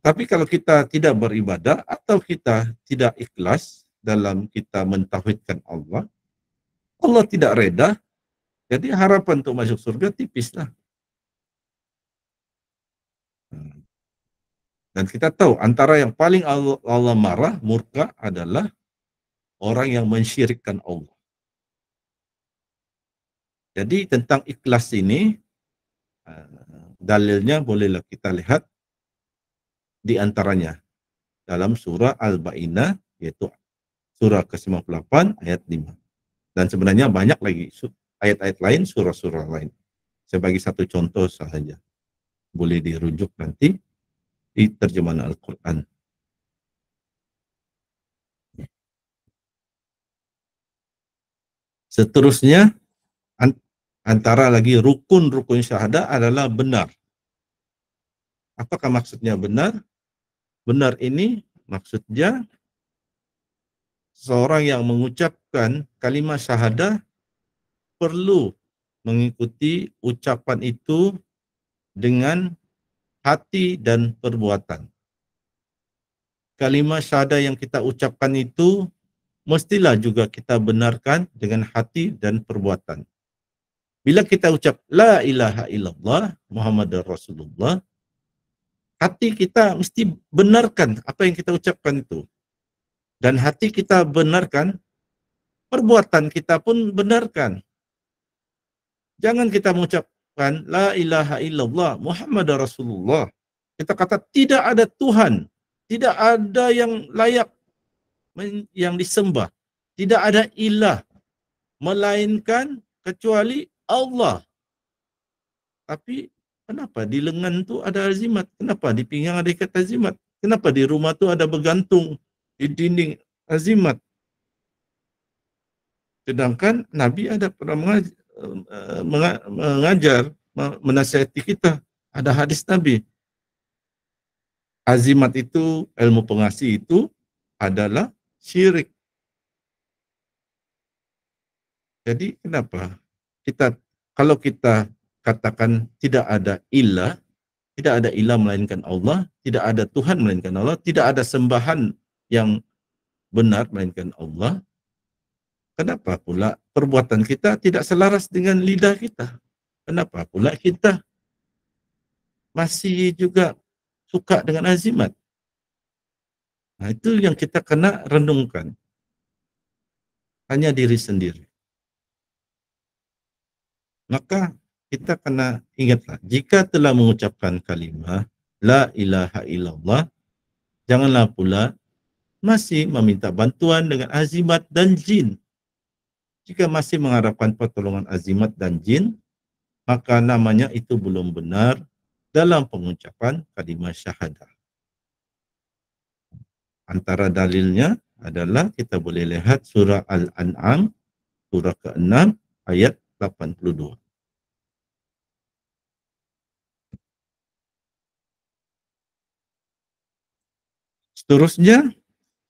Tapi kalau kita tidak beribadah atau kita tidak ikhlas dalam kita mentauhidkan Allah, Allah tidak reda, jadi harapan untuk masuk surga tipislah. Dan kita tahu antara yang paling Allah marah, murka adalah orang yang mensyirikkan Allah. Jadi tentang ikhlas ini, dalilnya bolehlah kita lihat di antaranya dalam surah Al-Baqarah, yaitu surah ke-98 ayat 5. Dan sebenarnya banyak lagi ayat-ayat lain, surah-surah lain. Saya bagi satu contoh saja. Boleh dirujuk nanti di terjemahan Al-Quran. Seterusnya, antara lagi rukun-rukun syahadah adalah benar. Apakah maksudnya benar? Benar ini maksudnya seorang yang mengucapkan kalimat syahadah perlu mengikuti ucapan itu dengan hati dan perbuatan. Kalimat syahadah yang kita ucapkan itu mestilah juga kita benarkan dengan hati dan perbuatan. Bila kita ucap la ilaha illallah Muhammadar Rasulullah, hati kita mesti benarkan apa yang kita ucapkan itu. Dan hati kita benarkan, perbuatan kita pun benarkan. Jangan kita mengucapkan la ilaha illallah Muhammadar Rasulullah. Kita kata tidak ada Tuhan, tidak ada yang layak yang disembah, tidak ada ilah melainkan kecuali Allah. Tapi kenapa di lengan tu ada azimat? Kenapa di pinggang ada ikat azimat? Kenapa di rumah tu ada bergantung di dinding azimat? Sedangkan Nabi ada pernah mengajar, menasihati kita. Ada hadis Nabi. Azimat itu, ilmu pengasih itu adalah syirik. Jadi kenapa kalau kita katakan tidak ada ilah melainkan Allah, tidak ada Tuhan melainkan Allah, tidak ada sembahan yang benar melainkan Allah, Kenapa pula perbuatan kita tidak selaras dengan lidah kita? Kenapa pula kita masih juga suka dengan azimat? Nah, itu yang kita kena renungkan. Hanya diri sendiri. Maka kita kena ingatlah, jika telah mengucapkan kalimah la ilaha illallah, janganlah pula masih meminta bantuan dengan azimat dan jin. Jika masih mengharapkan pertolongan azimat dan jin, maka namanya itu belum benar dalam pengucapan kalimah syahadah. Antara dalilnya adalah kita boleh lihat surah Al-An'am, surah ke-6 ayat 82. Seterusnya,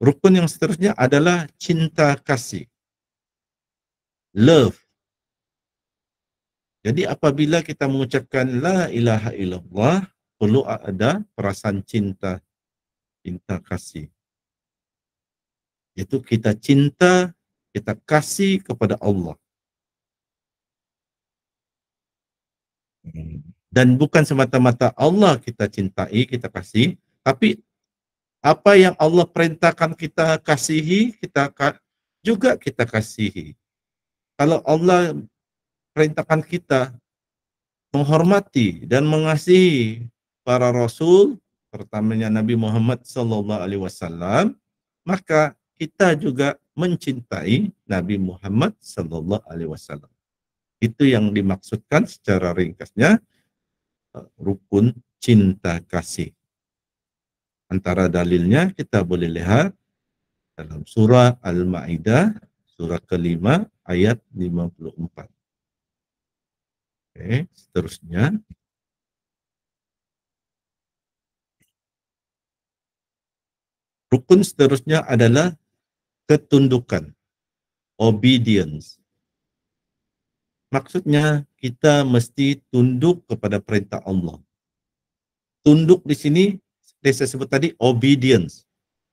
rukun yang seterusnya adalah cinta kasih. Love. Jadi apabila kita mengucapkan la ilaha illallah, perlu ada perasaan cinta, cinta kasih. Itu kita cinta, kita kasih kepada Allah. Dan bukan semata-mata Allah kita cintai, kita kasih, tapi apa yang Allah perintahkan kita kasihi, juga kita kasihi. Kalau Allah perintahkan kita menghormati dan mengasihi para rasul, pertamanya Nabi Muhammad SAW, maka kita juga mencintai Nabi Muhammad SAW. Itu yang dimaksudkan secara ringkasnya rukun cinta kasih. Antara dalilnya kita boleh lihat dalam surah Al-Ma'idah, surah ke-5 ayat 54. Oke, seterusnya. Rukun seterusnya adalah ketundukan, obedience. Maksudnya kita mesti tunduk kepada perintah Allah. Tunduk di sini saya sebut tadi obedience,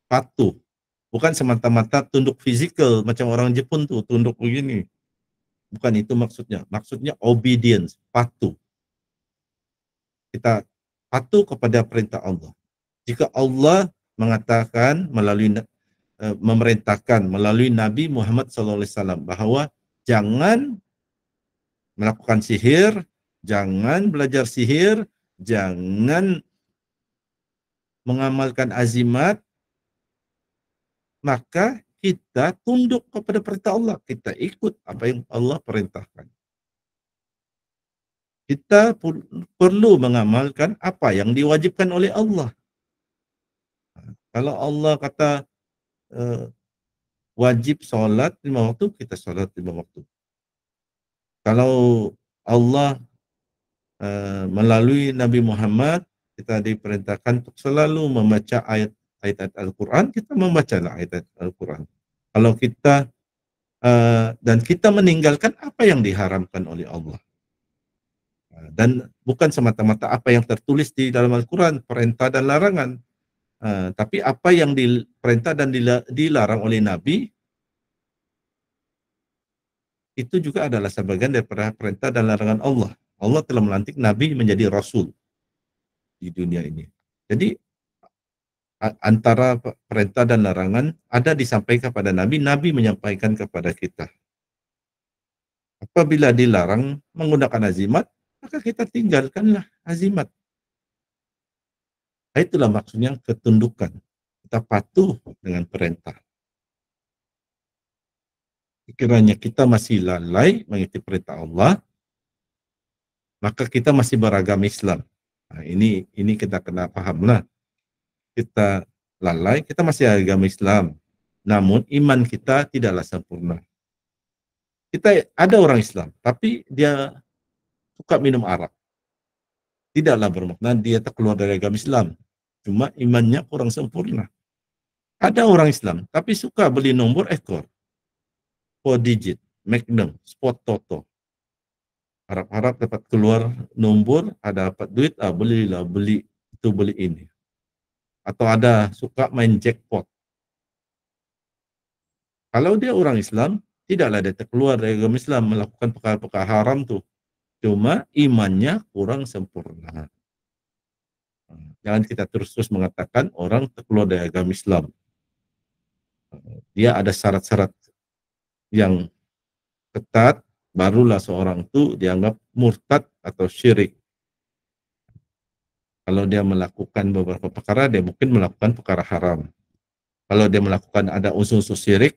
patuh. Bukan semata-mata tunduk fizikal macam orang Jepun tuh tunduk begini. Bukan itu maksudnya. Maksudnya obedience, patuh. Kita patuh kepada perintah Allah. Jika Allah mengatakan memerintahkan melalui Nabi Muhammad SAW bahawa jangan melakukan sihir, jangan belajar sihir, jangan mengamalkan azimat, maka kita tunduk kepada perintah Allah. Kita ikut apa yang Allah perintahkan. Kita perlu mengamalkan apa yang diwajibkan oleh Allah. Kalau Allah kata wajib solat 5 waktu, kita solat 5 waktu. Kalau Allah melalui Nabi Muhammad, kita diperintahkan untuk selalu membaca ayat-ayat Al-Quran, kita membacalah ayat-ayat Al-Quran. Kalau kita dan kita meninggalkan apa yang diharamkan oleh Allah. Dan bukan semata-mata apa yang tertulis di dalam Al-Quran, perintah dan larangan. Tapi apa yang diperintah dan dilarang oleh Nabi, itu juga adalah sebagian daripada perintah dan larangan Allah. Allah telah melantik Nabi menjadi Rasul di dunia ini. Jadi antara perintah dan larangan ada disampaikan kepada Nabi, Nabi menyampaikan kepada kita. Apabila dilarang menggunakan azimat, maka kita tinggalkanlah azimat. Itulah maksudnya ketundukan. Kita patuh dengan perintah. Sekiranya kita masih lalai mengikuti perintah Allah, maka kita masih beragama Islam. Nah, ini kita kena pahamlah. Kita lalai, kita masih agama Islam. Namun iman kita tidaklah sempurna. Kita ada orang Islam, tapi dia suka minum arak. Tidaklah bermakna dia tak keluar dari agama Islam. Cuma imannya kurang sempurna. Ada orang Islam, tapi suka beli nomor ekor. 4 digit, Magnum, Spot Toto. Harap-harap dapat keluar nombor, ada dapat duit, belilah, beli itu, beli ini. Atau ada suka main jackpot. Kalau dia orang Islam, tidaklah dia terkeluar dari agama Islam melakukan perkara-perkara haram tu. Cuma imannya kurang sempurna. Jangan kita terus-terus mengatakan orang terkeluar dari agama Islam. Dia ada syarat-syarat yang ketat, barulah seorang itu dianggap murtad atau syirik. Kalau dia melakukan beberapa perkara, dia mungkin melakukan perkara haram. Kalau dia melakukan ada unsur-unsur syirik,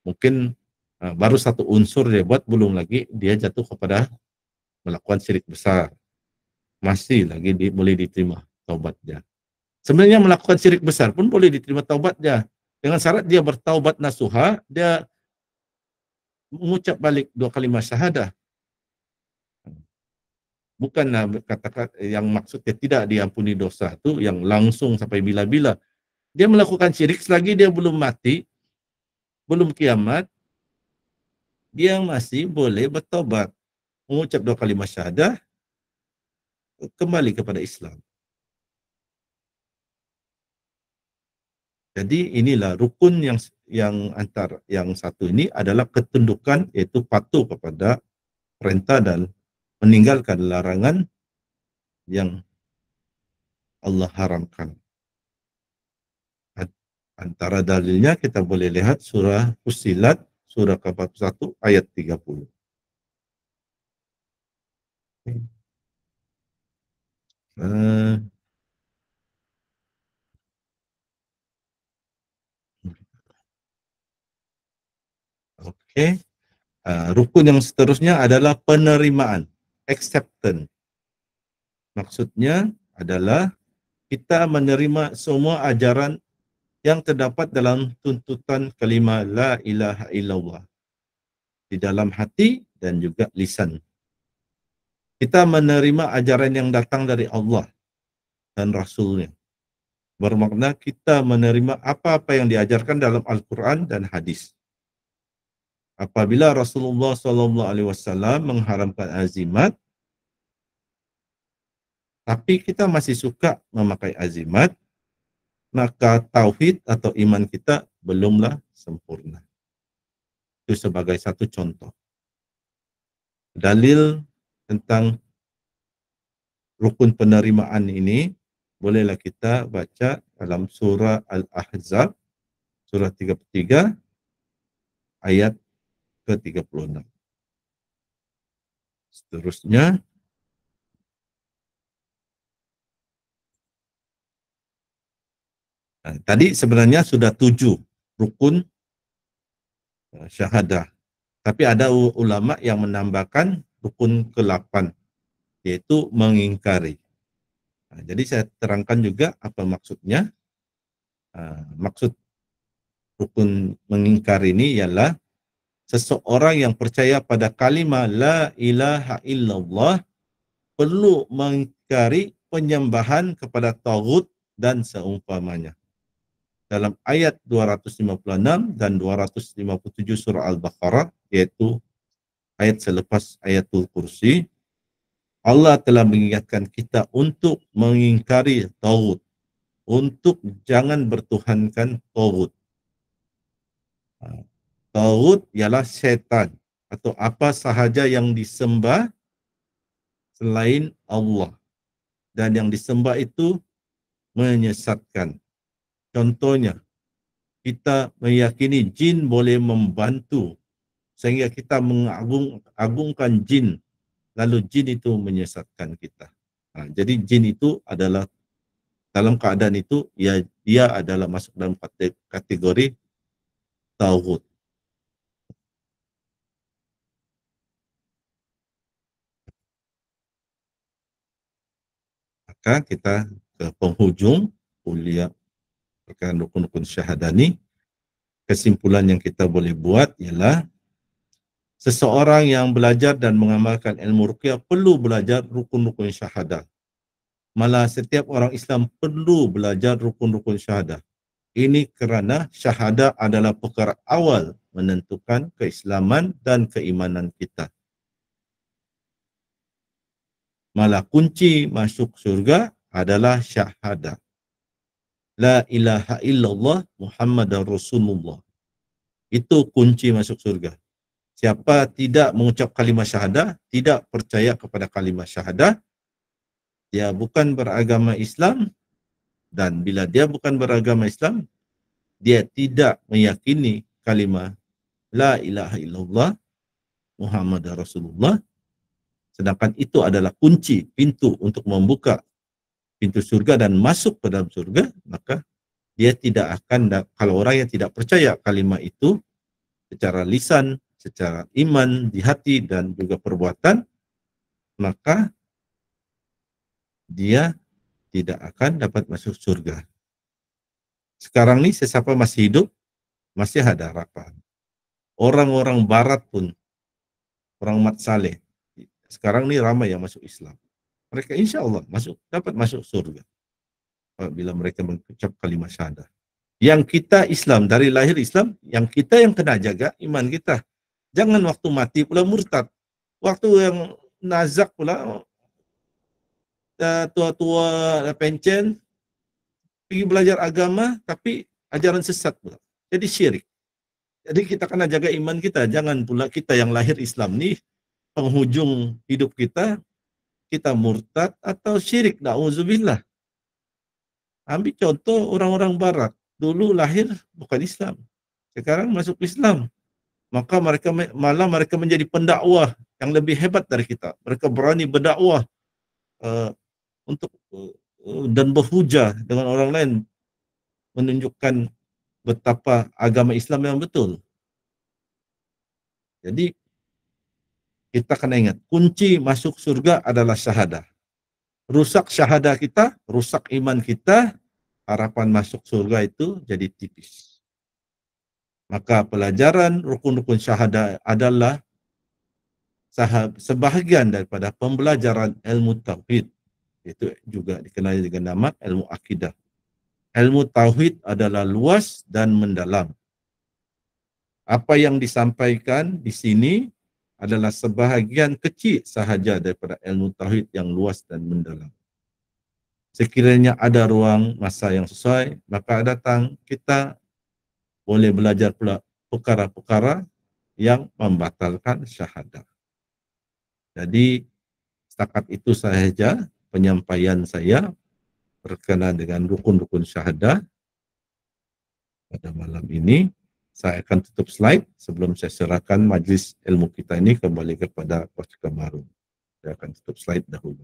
mungkin baru satu unsur dia buat, belum lagi dia jatuh kepada melakukan syirik besar. Masih lagi boleh diterima taubatnya. Sebenarnya melakukan syirik besar pun boleh diterima taubatnya. Dengan syarat dia bertaubat nasuha, dia mengucap balik 2 kalimat syahadah. Bukanlah kata-kata yang maksudnya tidak diampuni dosa itu yang langsung sampai bila-bila. Dia melakukan syirik selagi dia belum mati, belum kiamat, dia masih boleh bertaubat, mengucap 2 kalimat syahadah, kembali kepada Islam. Jadi inilah rukun yang antara yang satu ini adalah ketundukan, yaitu patuh kepada perintah dan meninggalkan larangan yang Allah haramkan. Antara dalilnya kita boleh lihat surah Fussilat, surah ke-41 ayat 30. Oke. Rukun yang seterusnya adalah penerimaan, acceptance. Maksudnya adalah kita menerima semua ajaran yang terdapat dalam tuntutan kalimah la ilaha illallah di dalam hati dan juga lisan. Kita menerima ajaran yang datang dari Allah dan Rasul-Nya. Bermakna kita menerima apa-apa yang diajarkan dalam Al-Quran dan hadis. Apabila Rasulullah SAW mengharamkan azimat, tapi kita masih suka memakai azimat, maka tauhid atau iman kita belumlah sempurna. Itu sebagai satu contoh. Dalil tentang rukun penerimaan ini bolehlah kita baca dalam surah Al-Ahzab, surah 33, ayat ke-36. Seterusnya, tadi sebenarnya sudah 7 rukun syahadah. Tapi ada ulama yang menambahkan rukun ke-8, yaitu mengingkari. Jadi saya terangkan juga apa maksudnya. Maksud rukun mengingkari ini ialah seseorang yang percaya pada kalimah la ilaha illallah perlu mengingkari penyembahan kepada taghut dan seumpamanya. Dalam ayat 256 dan 257 surah Al-Baqarah, yaitu ayat selepas ayatul kursi, Allah telah mengingatkan kita untuk mengingkari taghut, untuk jangan bertuhankan taghut. Taghut ialah setan atau apa sahaja yang disembah selain Allah, dan yang disembah itu menyesatkan. Contohnya, kita meyakini jin boleh membantu sehingga kita mengagungkan jin, lalu jin itu menyesatkan kita. Jadi jin itu adalah dalam keadaan itu dia adalah masuk dalam kategori taghut. Maka kita ke penghujung kuliah berkaitan rukun-rukun syahadah ini. Kesimpulan yang kita boleh buat ialah seseorang yang belajar dan mengamalkan ilmu ruqyah perlu belajar rukun-rukun syahadah. Malah setiap orang Islam perlu belajar rukun-rukun syahadah. Ini kerana syahadah adalah perkara awal menentukan keislaman dan keimanan kita. Malah kunci masuk surga adalah syahadah. La ilaha illallah Muhammadar Rasulullah. Itu kunci masuk surga. Siapa tidak mengucap kalimat syahadah, tidak percaya kepada kalimat syahadah, dia bukan beragama Islam, dan bila dia bukan beragama Islam, dia tidak meyakini kalimat la ilaha illallah Muhammad Rasulullah, sedangkan itu adalah kunci pintu untuk membuka pintu surga dan masuk ke dalam surga, maka dia tidak akan, kalau orang yang tidak percaya kalimat itu secara lisan, secara iman di hati dan juga perbuatan, maka dia tidak akan dapat masuk surga. Sekarang ini sesiapa masih hidup, masih ada harapan. Orang-orang barat pun, orang Mat Saleh, sekarang ini ramai yang masuk Islam. Mereka insya Allah dapat masuk surga apabila mereka mengucap kalimat syahadah. Yang kita Islam, dari lahir Islam, yang kita yang kena jaga iman kita. Jangan waktu mati pula murtad. Waktu yang nazak pula, tua-tua pencen, pergi belajar agama, tapi ajaran sesat pula. Jadi syirik. Jadi kita kena jaga iman kita. Jangan pula kita yang lahir Islam nih, penghujung hidup kita murtad atau syirik. Na'udzubillah. Ambil contoh orang-orang barat. Dulu lahir bukan Islam. Sekarang masuk Islam. Maka mereka menjadi pendakwah yang lebih hebat dari kita. Mereka berani berdakwah untuk dan berhujah dengan orang lain, menunjukkan betapa agama Islam yang betul. Jadi kita kena ingat, kunci masuk surga adalah syahadah. Rusak syahadah kita, rusak iman kita, harapan masuk surga itu jadi tipis. Maka pelajaran rukun-rukun syahadah adalah sebahagian daripada pembelajaran ilmu tauhid. Itu juga dikenali dengan nama ilmu akidah. Ilmu tauhid adalah luas dan mendalam. Apa yang disampaikan di sini adalah sebahagian kecil sahaja daripada ilmu tauhid yang luas dan mendalam. Sekiranya ada ruang masa yang sesuai, maka datang kita boleh belajar pula perkara-perkara yang membatalkan syahadah. Jadi setakat itu sahaja penyampaian saya berkenaan dengan rukun-rukun syahadah pada malam ini. Saya akan tutup slide sebelum saya serahkan majlis ilmu kita ini kembali kepada Coach Kamarun. Saya akan tutup slide dahulu.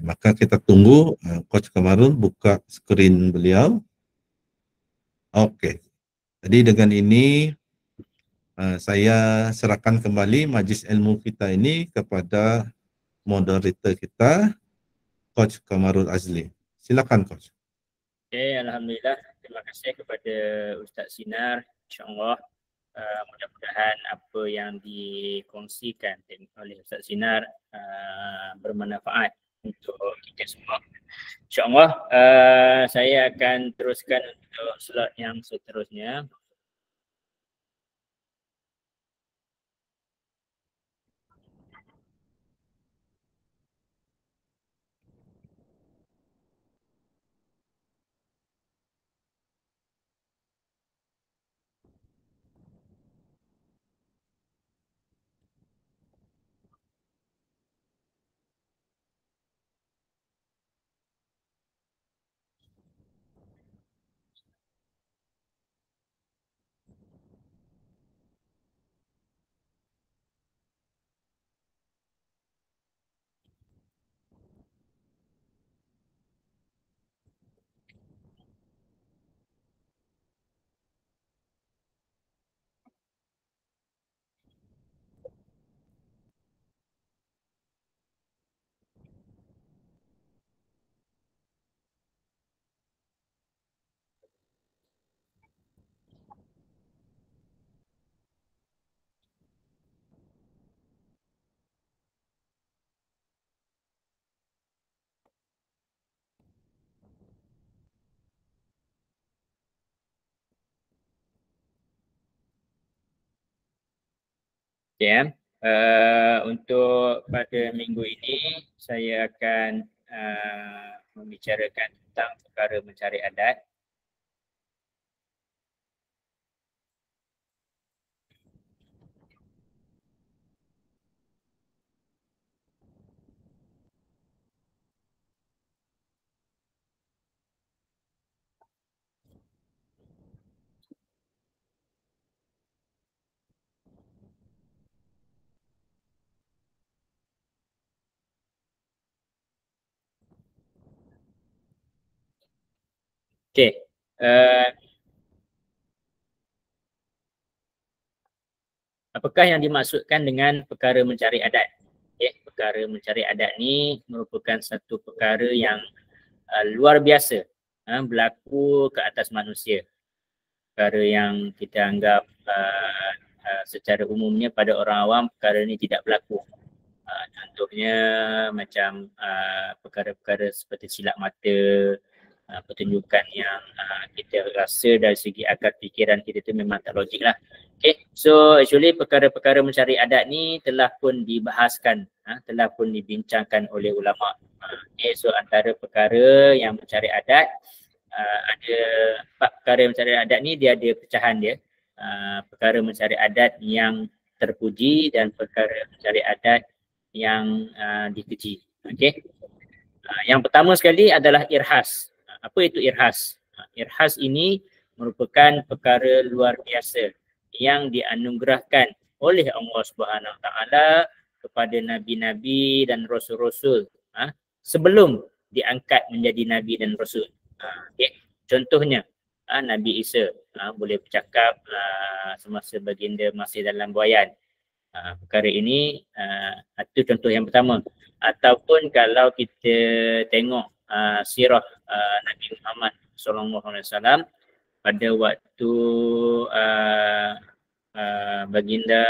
Maka kita tunggu Coach Kamarun buka screen beliau. Oke. Jadi dengan ini saya serahkan kembali majlis ilmu kita ini kepada moderator kita, Coach Kamarul Azli. Silakan Coach. Okay, Alhamdulillah. Terima kasih kepada Ustaz Sinar. InsyaAllah mudah-mudahan apa yang dikongsikan oleh Ustaz Sinar bermanfaat untuk kita semua. InsyaAllah saya akan teruskan untuk slot yang seterusnya. Okay, Untuk pada minggu ini saya akan membicarakan tentang perkara mencari adat. Okey. Apakah yang dimaksudkan dengan perkara mencari adat? Perkara mencari adat ni merupakan satu perkara yang luar biasa berlaku ke atas manusia. Perkara yang kita anggap secara umumnya pada orang awam perkara ni tidak berlaku. Contohnya macam perkara-perkara seperti silap mata, pertunjukan yang kita rasa dari segi akal fikiran kita tu memang tak logik lah. Okay, so actually perkara-perkara mencari adat ni telah pun dibahaskan, telah pun dibincangkan oleh ulama. Okay, so antara perkara yang mencari adat, ada perkara yang mencari adat ni dia ada pecahan dia. Perkara mencari adat yang terpuji dan perkara mencari adat yang dikeji. Okay. Yang pertama sekali adalah irhas. Apa itu irhas? Irhas ini merupakan perkara luar biasa yang dianugerahkan oleh Allah Subhanahu Wa Taala kepada nabi-nabi dan rasul-rasul sebelum diangkat menjadi nabi dan rasul. Okay. Contohnya Nabi Isa boleh bercakap semasa baginda masih dalam buaian. Perkara ini itu contoh yang pertama. Ataupun kalau kita tengok sirah Nabi Muhammad SAW pada waktu baginda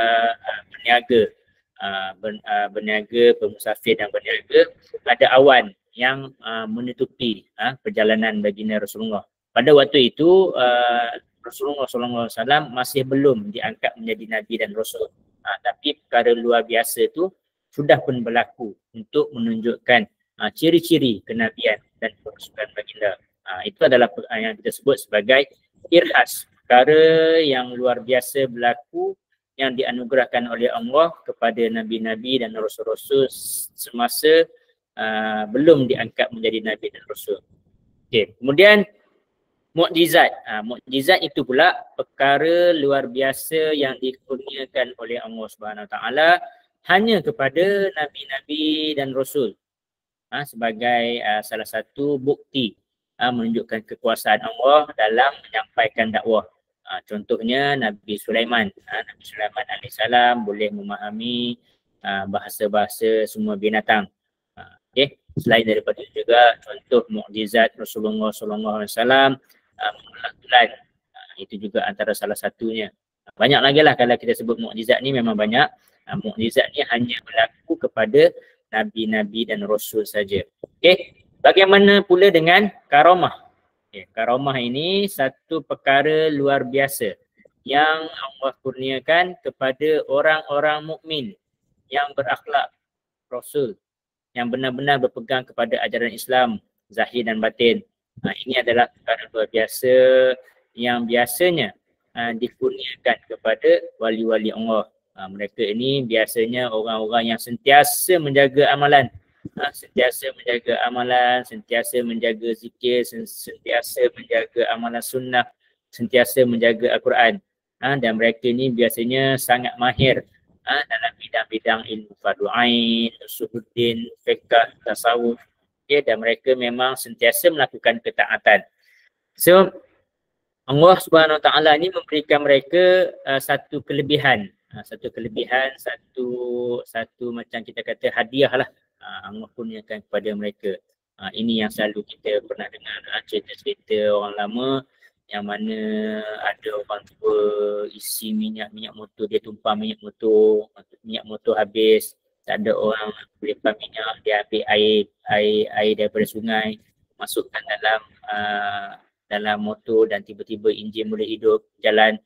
berniaga, bermusafir dan berniaga, ada awan yang menutupi perjalanan baginda Rasulullah. Pada waktu itu Rasulullah SAW masih belum diangkat menjadi Nabi dan Rasul. Tapi perkara luar biasa tu sudah pun berlaku untuk menunjukkan ciri-ciri kenabian dan kerasulan baginda. Itu adalah yang kita sebut sebagai irhas, perkara yang luar biasa berlaku yang dianugerahkan oleh Allah kepada nabi-nabi dan rasul-rasul semasa belum diangkat menjadi nabi dan rasul. Okay. Kemudian mukjizat. Mukjizat itu pula perkara luar biasa yang dikurniakan oleh Allah Subhanahu Wa Taala hanya kepada nabi-nabi dan rasul sebagai salah satu bukti menunjukkan kekuasaan Allah dalam menyampaikan dakwah. Contohnya Nabi Sulaiman. Nabi Sulaiman alaihissalam boleh memahami bahasa-bahasa semua binatang. Okay. Selain daripada itu juga contoh mukjizat Rasulullah SAW menolak tulan. Itu juga antara salah satunya. Banyak lagi lah kalau kita sebut mukjizat ni, memang banyak. Mukjizat ni hanya berlaku kepada nabi-nabi dan rasul saja. Okey, bagaimana pula dengan karamah? Okay, karamah ini satu perkara luar biasa yang Allah kurniakan kepada orang-orang mukmin yang berakhlak rasul, yang benar-benar berpegang kepada ajaran Islam zahir dan batin. Ini adalah perkara luar biasa yang biasanya dikurniakan kepada wali-wali Allah. Mereka ini biasanya orang-orang yang sentiasa menjaga amalan. Sentiasa menjaga amalan, sentiasa menjaga zikir, sentiasa menjaga amalan sunnah, sentiasa menjaga Al-Quran. Dan mereka ini biasanya sangat mahir dalam bidang-bidang ilmu fardu ain, usuluddin, fiqh, tasawuf. Dan mereka memang sentiasa melakukan ketaatan. So Allah Subhanahu Wa Taala ni memberikan mereka satu kelebihan, satu macam kita kata hadiah lah. Allah kurniakan kepada mereka. Ini yang selalu kita pernah dengar cerita-cerita orang lama yang mana ada orang tua isi minyak motor, dia tumpah minyak motor habis, tak ada orang boleh pump minyak, dia ambil air daripada sungai, masukkan dalam motor dan tiba-tiba enjin boleh hidup, jalan.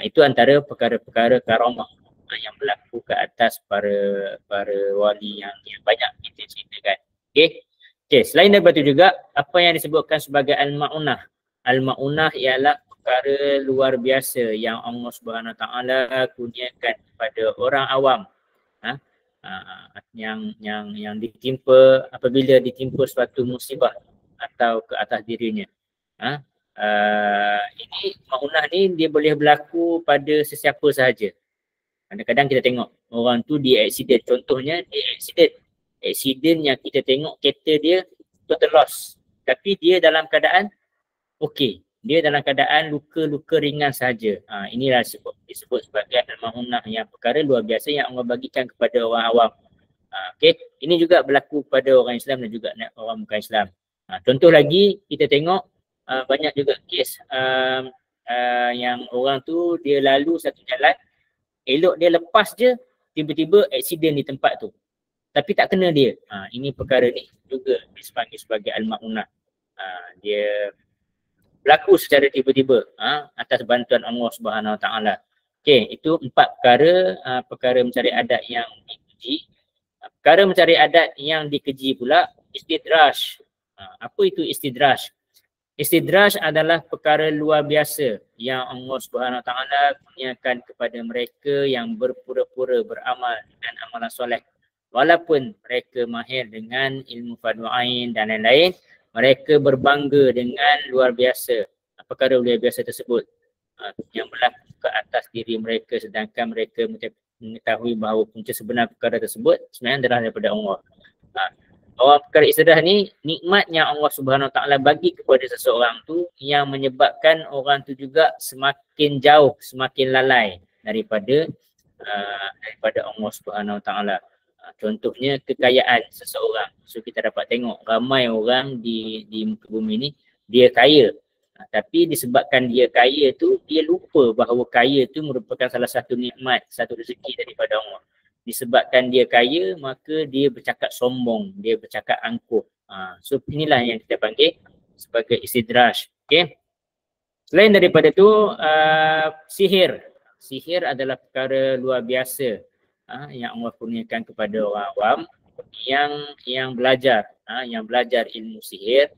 Itu antara perkara-perkara karamah yang berlaku ke atas para wali yang banyak kita ceritakan. Okey, selain daripada itu juga apa yang disebutkan sebagai al-ma'unah. Al-ma'unah ialah perkara luar biasa yang Allah Subhanahu Wa Taala kurniakan kepada orang awam. Yang ditimpa apabila ditimpa suatu musibah atau ke atas dirinya. Ini ma'unah ni dia boleh berlaku pada sesiapa sahaja. Kadang-kadang kita tengok orang tu dia accident, contohnya dia accident yang kita tengok kereta dia total loss, tapi dia dalam keadaan okey, dia dalam keadaan luka-luka ringan sahaja. Inilah disebut sebagai al-ma'unah, yang perkara luar biasa yang Allah bagikan kepada orang awam. Okey, ini juga berlaku kepada orang Islam dan juga orang bukan Islam. Contoh lagi kita tengok banyak juga kes yang orang tu dia lalu satu jalan, elok dia lepas je, tiba-tiba accident di tempat tu, tapi tak kena dia. Ini perkara ni juga dipanggil sebagai al-ma'unah. Dia berlaku secara tiba-tiba atas bantuan Allah Subhanahu Wa Taala. Okey, itu 4 perkara, perkara mencari adat yang dikeji. Perkara mencari adat yang dikeji pula istidraj. Apa itu istidraj? Istidraj adalah perkara luar biasa yang Allah Subhanahu Wa Taala kurniakan kepada mereka yang berpura-pura beramal dengan amalan soleh. Walaupun mereka mahir dengan ilmu fardu ain dan lain-lain, mereka berbangga dengan luar biasa perkara luar biasa tersebut yang berlaku ke atas diri mereka, sedangkan mereka mengetahui bahawa punca sebenar perkara tersebut sebenarnya adalah daripada Allah. Bahawa perkara istidraj ni nikmat yang Allah Subhanahu Wa Taala bagi kepada seseorang tu yang menyebabkan orang tu juga semakin jauh, semakin lalai daripada Allah Subhanahu Wa Taala. Contohnya kekayaan seseorang. So kita dapat tengok ramai orang di muka bumi ni dia kaya. Tapi disebabkan dia kaya tu, dia lupa bahawa kaya tu merupakan salah satu nikmat, satu rezeki daripada Allah. Disebabkan dia kaya, maka dia bercakap sombong, dia bercakap angkuh. So inilah yang kita panggil sebagai istidraj. Okay. Selain daripada tu, sihir. Sihir adalah perkara luar biasa yang Allah kurniakan kepada orang awam yang belajar ilmu sihir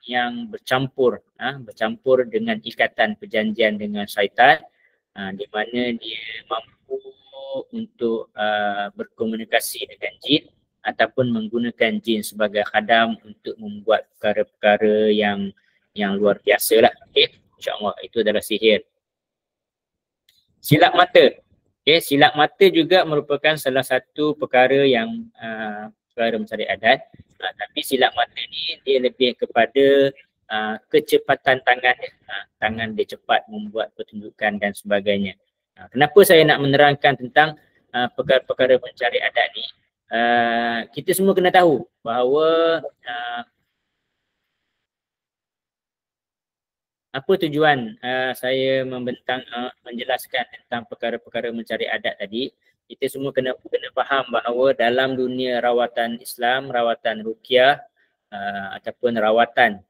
yang bercampur dengan ikatan perjanjian dengan syaitan, di mana dia mampu untuk berkomunikasi dengan jin ataupun menggunakan jin sebagai khadam untuk membuat perkara-perkara yang luar biasa lah. Okay. InsyaAllah itu adalah sihir. Silap mata. Okay. Silap mata juga merupakan salah satu perkara yang perkara mencari adat. Tapi silap mata ni dia lebih kepada kecepatan tangannya. Tangan dia cepat membuat pertunjukan dan sebagainya. Kenapa saya nak menerangkan tentang perkara-perkara mencari adat ni? Kita semua kena tahu bahawa apa tujuan saya menjelaskan tentang perkara-perkara mencari adat tadi. Kita semua kena faham bahawa dalam dunia rawatan Islam, rawatan ruqyah ataupun rawatan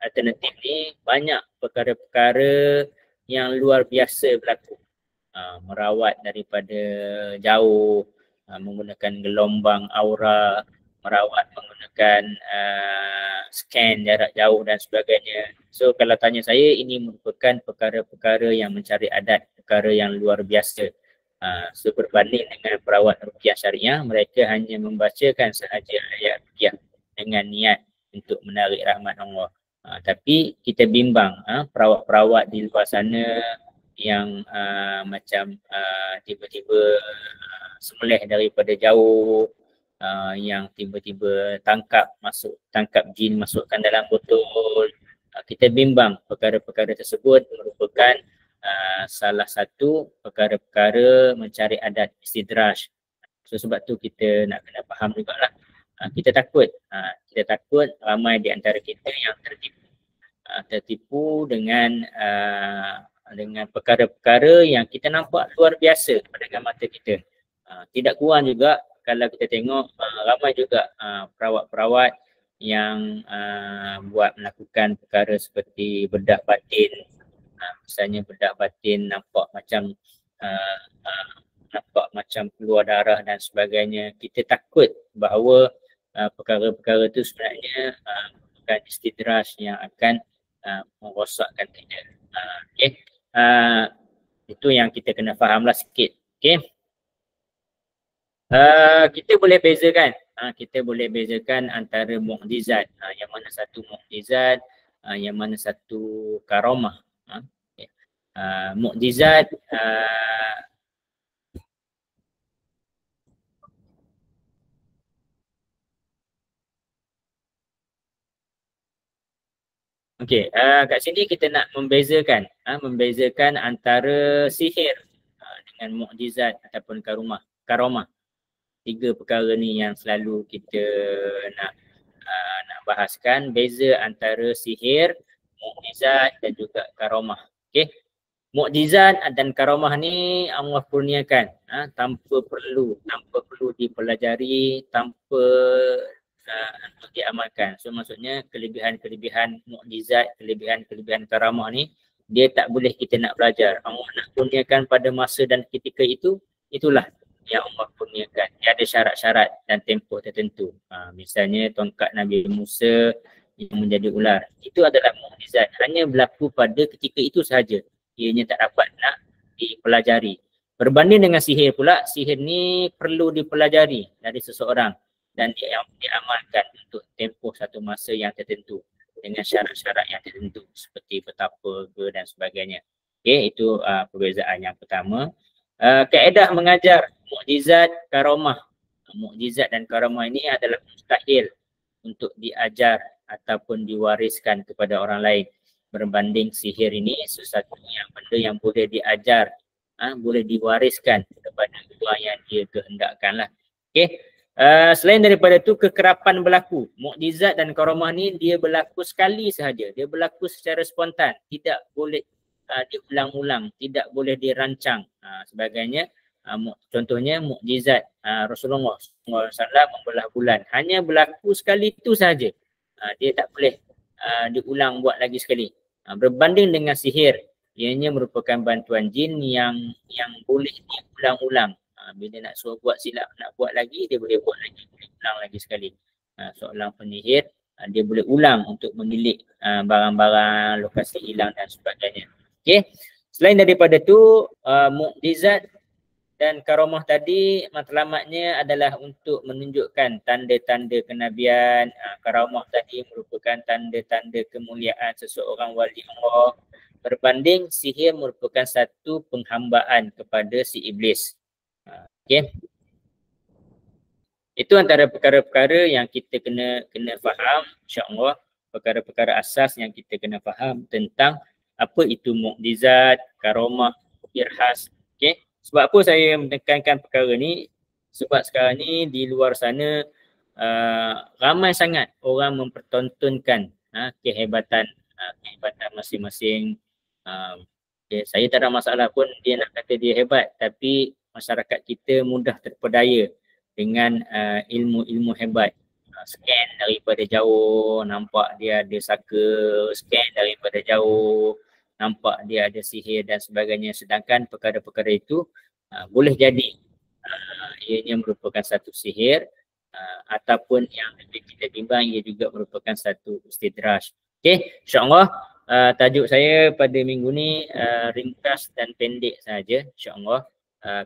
alternatif ni, banyak perkara-perkara yang luar biasa berlaku. Merawat daripada jauh, menggunakan gelombang aura, merawat menggunakan scan jarak jauh dan sebagainya. So kalau tanya saya, ini merupakan perkara-perkara yang mencari adat, perkara yang luar biasa. So berbanding dengan perawat ruqyah syariah, mereka hanya membacakan sahaja ayat ruqyah dengan niat untuk menarik rahmat Allah. Tapi kita bimbang perawat-perawat di luar sana yang macam tiba-tiba sembelih daripada jauh, yang tiba-tiba tangkap jin masukkan dalam botol. Kita bimbang perkara-perkara tersebut merupakan salah satu perkara-perkara mencari adat istidraj. So sebab tu kita nak kena faham jugalah. Kita takut ramai di antara kita yang tertipu dengan perkara-perkara yang kita nampak luar biasa pada mata kita. Tidak kurang juga kalau kita tengok ramai juga perawat-perawat yang melakukan perkara seperti bedah batin. Misalnya bedah batin nampak macam nampak macam keluar darah dan sebagainya, kita takut bahawa perkara-perkara itu sebenarnya bukan istidraj yang akan merosakkan kita. Okay. Itu yang kita kena fahamlah sikit. Okay. Kita boleh bezakan, antara mukjizat, yang mana satu mukjizat, yang mana satu karamah. Okay. Mukjizat okey, kat sini kita nak membezakan antara sihir dengan mukjizat ataupun karamah. Tiga perkara ni yang selalu kita nak bahaskan, beza antara sihir, mukjizat dan juga karamah. Okey. Mukjizat dan karamah ni Allah kurniakan tanpa perlu dipelajari, tanpa untuk diamalkan. So maksudnya kelebihan-kelebihan mukjizat, kelebihan-kelebihan karamah ni dia tak boleh kita nak belajar. Allah nak kurniakan pada masa dan ketika itu, itulah yang Allah kurniakan. Dia ada syarat-syarat dan tempoh tertentu. Misalnya tongkat Nabi Musa yang menjadi ular, itu adalah mukjizat, hanya berlaku pada ketika itu sahaja. Ianya tak dapat nak dipelajari. Berbanding dengan sihir pula, sihir ni perlu dipelajari dari seseorang dan diamalkan untuk tempoh satu masa yang tertentu dengan syarat-syarat yang tertentu seperti petapa dan sebagainya. Okay, itu perbezaan yang pertama. Kaedah mengajar mukjizat, karamah. Mukjizat dan karamah ini adalah mustahil untuk diajar ataupun diwariskan kepada orang lain. Berbanding sihir ini sesuatu yang benda yang boleh diajar, boleh diwariskan kepada orang yang dia kehendakkan lah. Okay. Selain daripada itu, kekerapan berlaku. Mukjizat dan karamah ni dia berlaku sekali sahaja. Dia berlaku secara spontan. Tidak boleh diulang-ulang, tidak boleh dirancang. Sebagainya, contohnya mukjizat Rasulullah SAW membelah bulan. Hanya berlaku sekali itu sahaja. Dia tak boleh diulang buat lagi sekali. Berbanding dengan sihir, ianya merupakan bantuan jin yang boleh diulang-ulang. Bila nak suruh buat silap, nak buat lagi, dia boleh buat lagi, boleh ulang lagi sekali. Seorang penyihir, dia boleh ulang untuk menilik barang-barang, lokasi hilang dan sebagainya. Okay. Selain daripada itu, mukjizat dan karamah tadi matlamatnya adalah untuk menunjukkan tanda-tanda kenabian. Karamah tadi merupakan tanda-tanda kemuliaan seseorang wali Allah. Berbanding sihir merupakan satu penghambaan kepada si iblis. Okay. Itu antara perkara-perkara yang kita kena faham, insya-Allah, perkara-perkara asas yang kita kena faham tentang apa itu mukjizat, karamah, irhas. Okay. Sebab apa saya menekankan perkara ni? Sebab sekarang ni di luar sana ramai sangat orang mempertontonkan kehebatan masing-masing. Okay. Saya tak ada masalah pun dia nak kata dia hebat, tapi masyarakat kita mudah terpedaya dengan ilmu-ilmu hebat. Scan daripada jauh, nampak dia ada saka, scan daripada jauh, nampak dia ada sihir dan sebagainya. Sedangkan perkara-perkara itu boleh jadi ianya merupakan satu sihir ataupun yang lebih kita bimbang ia juga merupakan satu istidraj. Okay, insyaAllah tajuk saya pada minggu ni ringkas dan pendek saja. InsyaAllah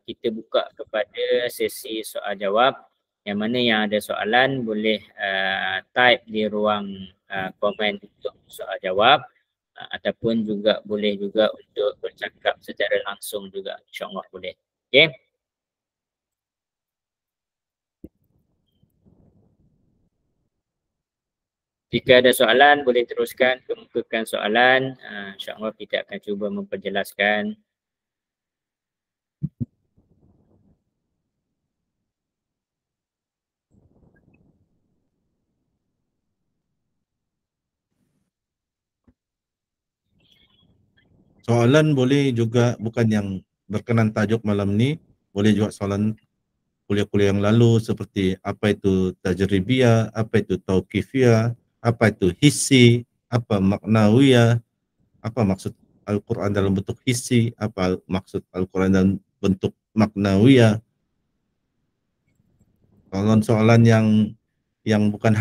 kita buka kepada sesi soal jawab. Yang mana yang ada soalan boleh type di ruang komen untuk soal jawab ataupun juga boleh juga untuk bercakap secara langsung juga, insyaAllah boleh. Okay. Jika ada soalan boleh teruskan kemukakan soalan, insyaAllah kita akan cuba memperjelaskan. Soalan boleh juga bukan yang berkenan tajuk malam ni, boleh juga soalan kuliah-kuliah yang lalu seperti apa itu tajribiyah, apa itu tauqifiyah, apa itu hissi, apa maknawiyah, apa maksud Al-Quran dalam bentuk hissi, apa maksud Al-Quran dalam bentuk maknawiyah. Kalau soalan yang bukan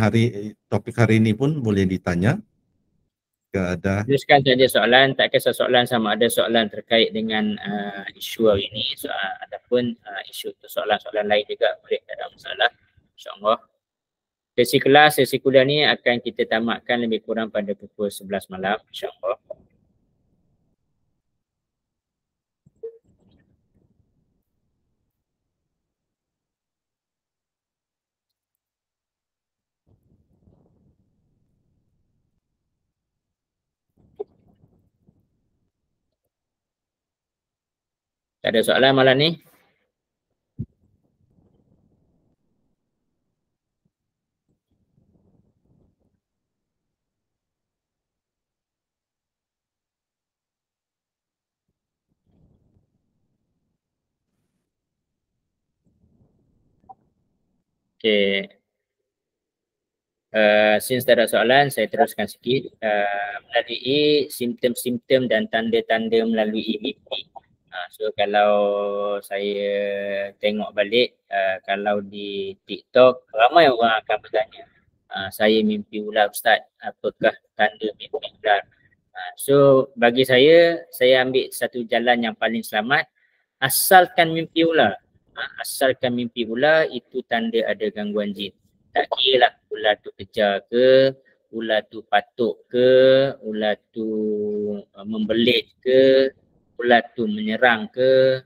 topik hari ini pun boleh ditanya. Ada Teruskan saja soalan, tak kisah soalan sama ada soalan terkait dengan isu hari ini ataupun isu soalan-soalan lain juga boleh, tak ada masalah. InsyaAllah. Sesi kelas, sesi kuliah ni akan kita tamatkan lebih kurang pada pukul 11 malam, insyaAllah. Tak ada soalan malam ni? Okay. Since tak ada soalan, saya teruskan sikit. Melalui simptom-simptom dan tanda-tanda melalui mimpi. So kalau saya tengok balik, kalau di TikTok, ramai orang akan bertanya, saya mimpi ular Ustaz, apakah tanda mimpi ular? So bagi saya ambil satu jalan yang paling selamat, asalkan mimpi ular. Asalkan mimpi ular itu tanda ada gangguan jin. Tak kira lah ular tu kejar ke, ular tu patuk ke, ular tu membelit ke, ular tu menyerang ke,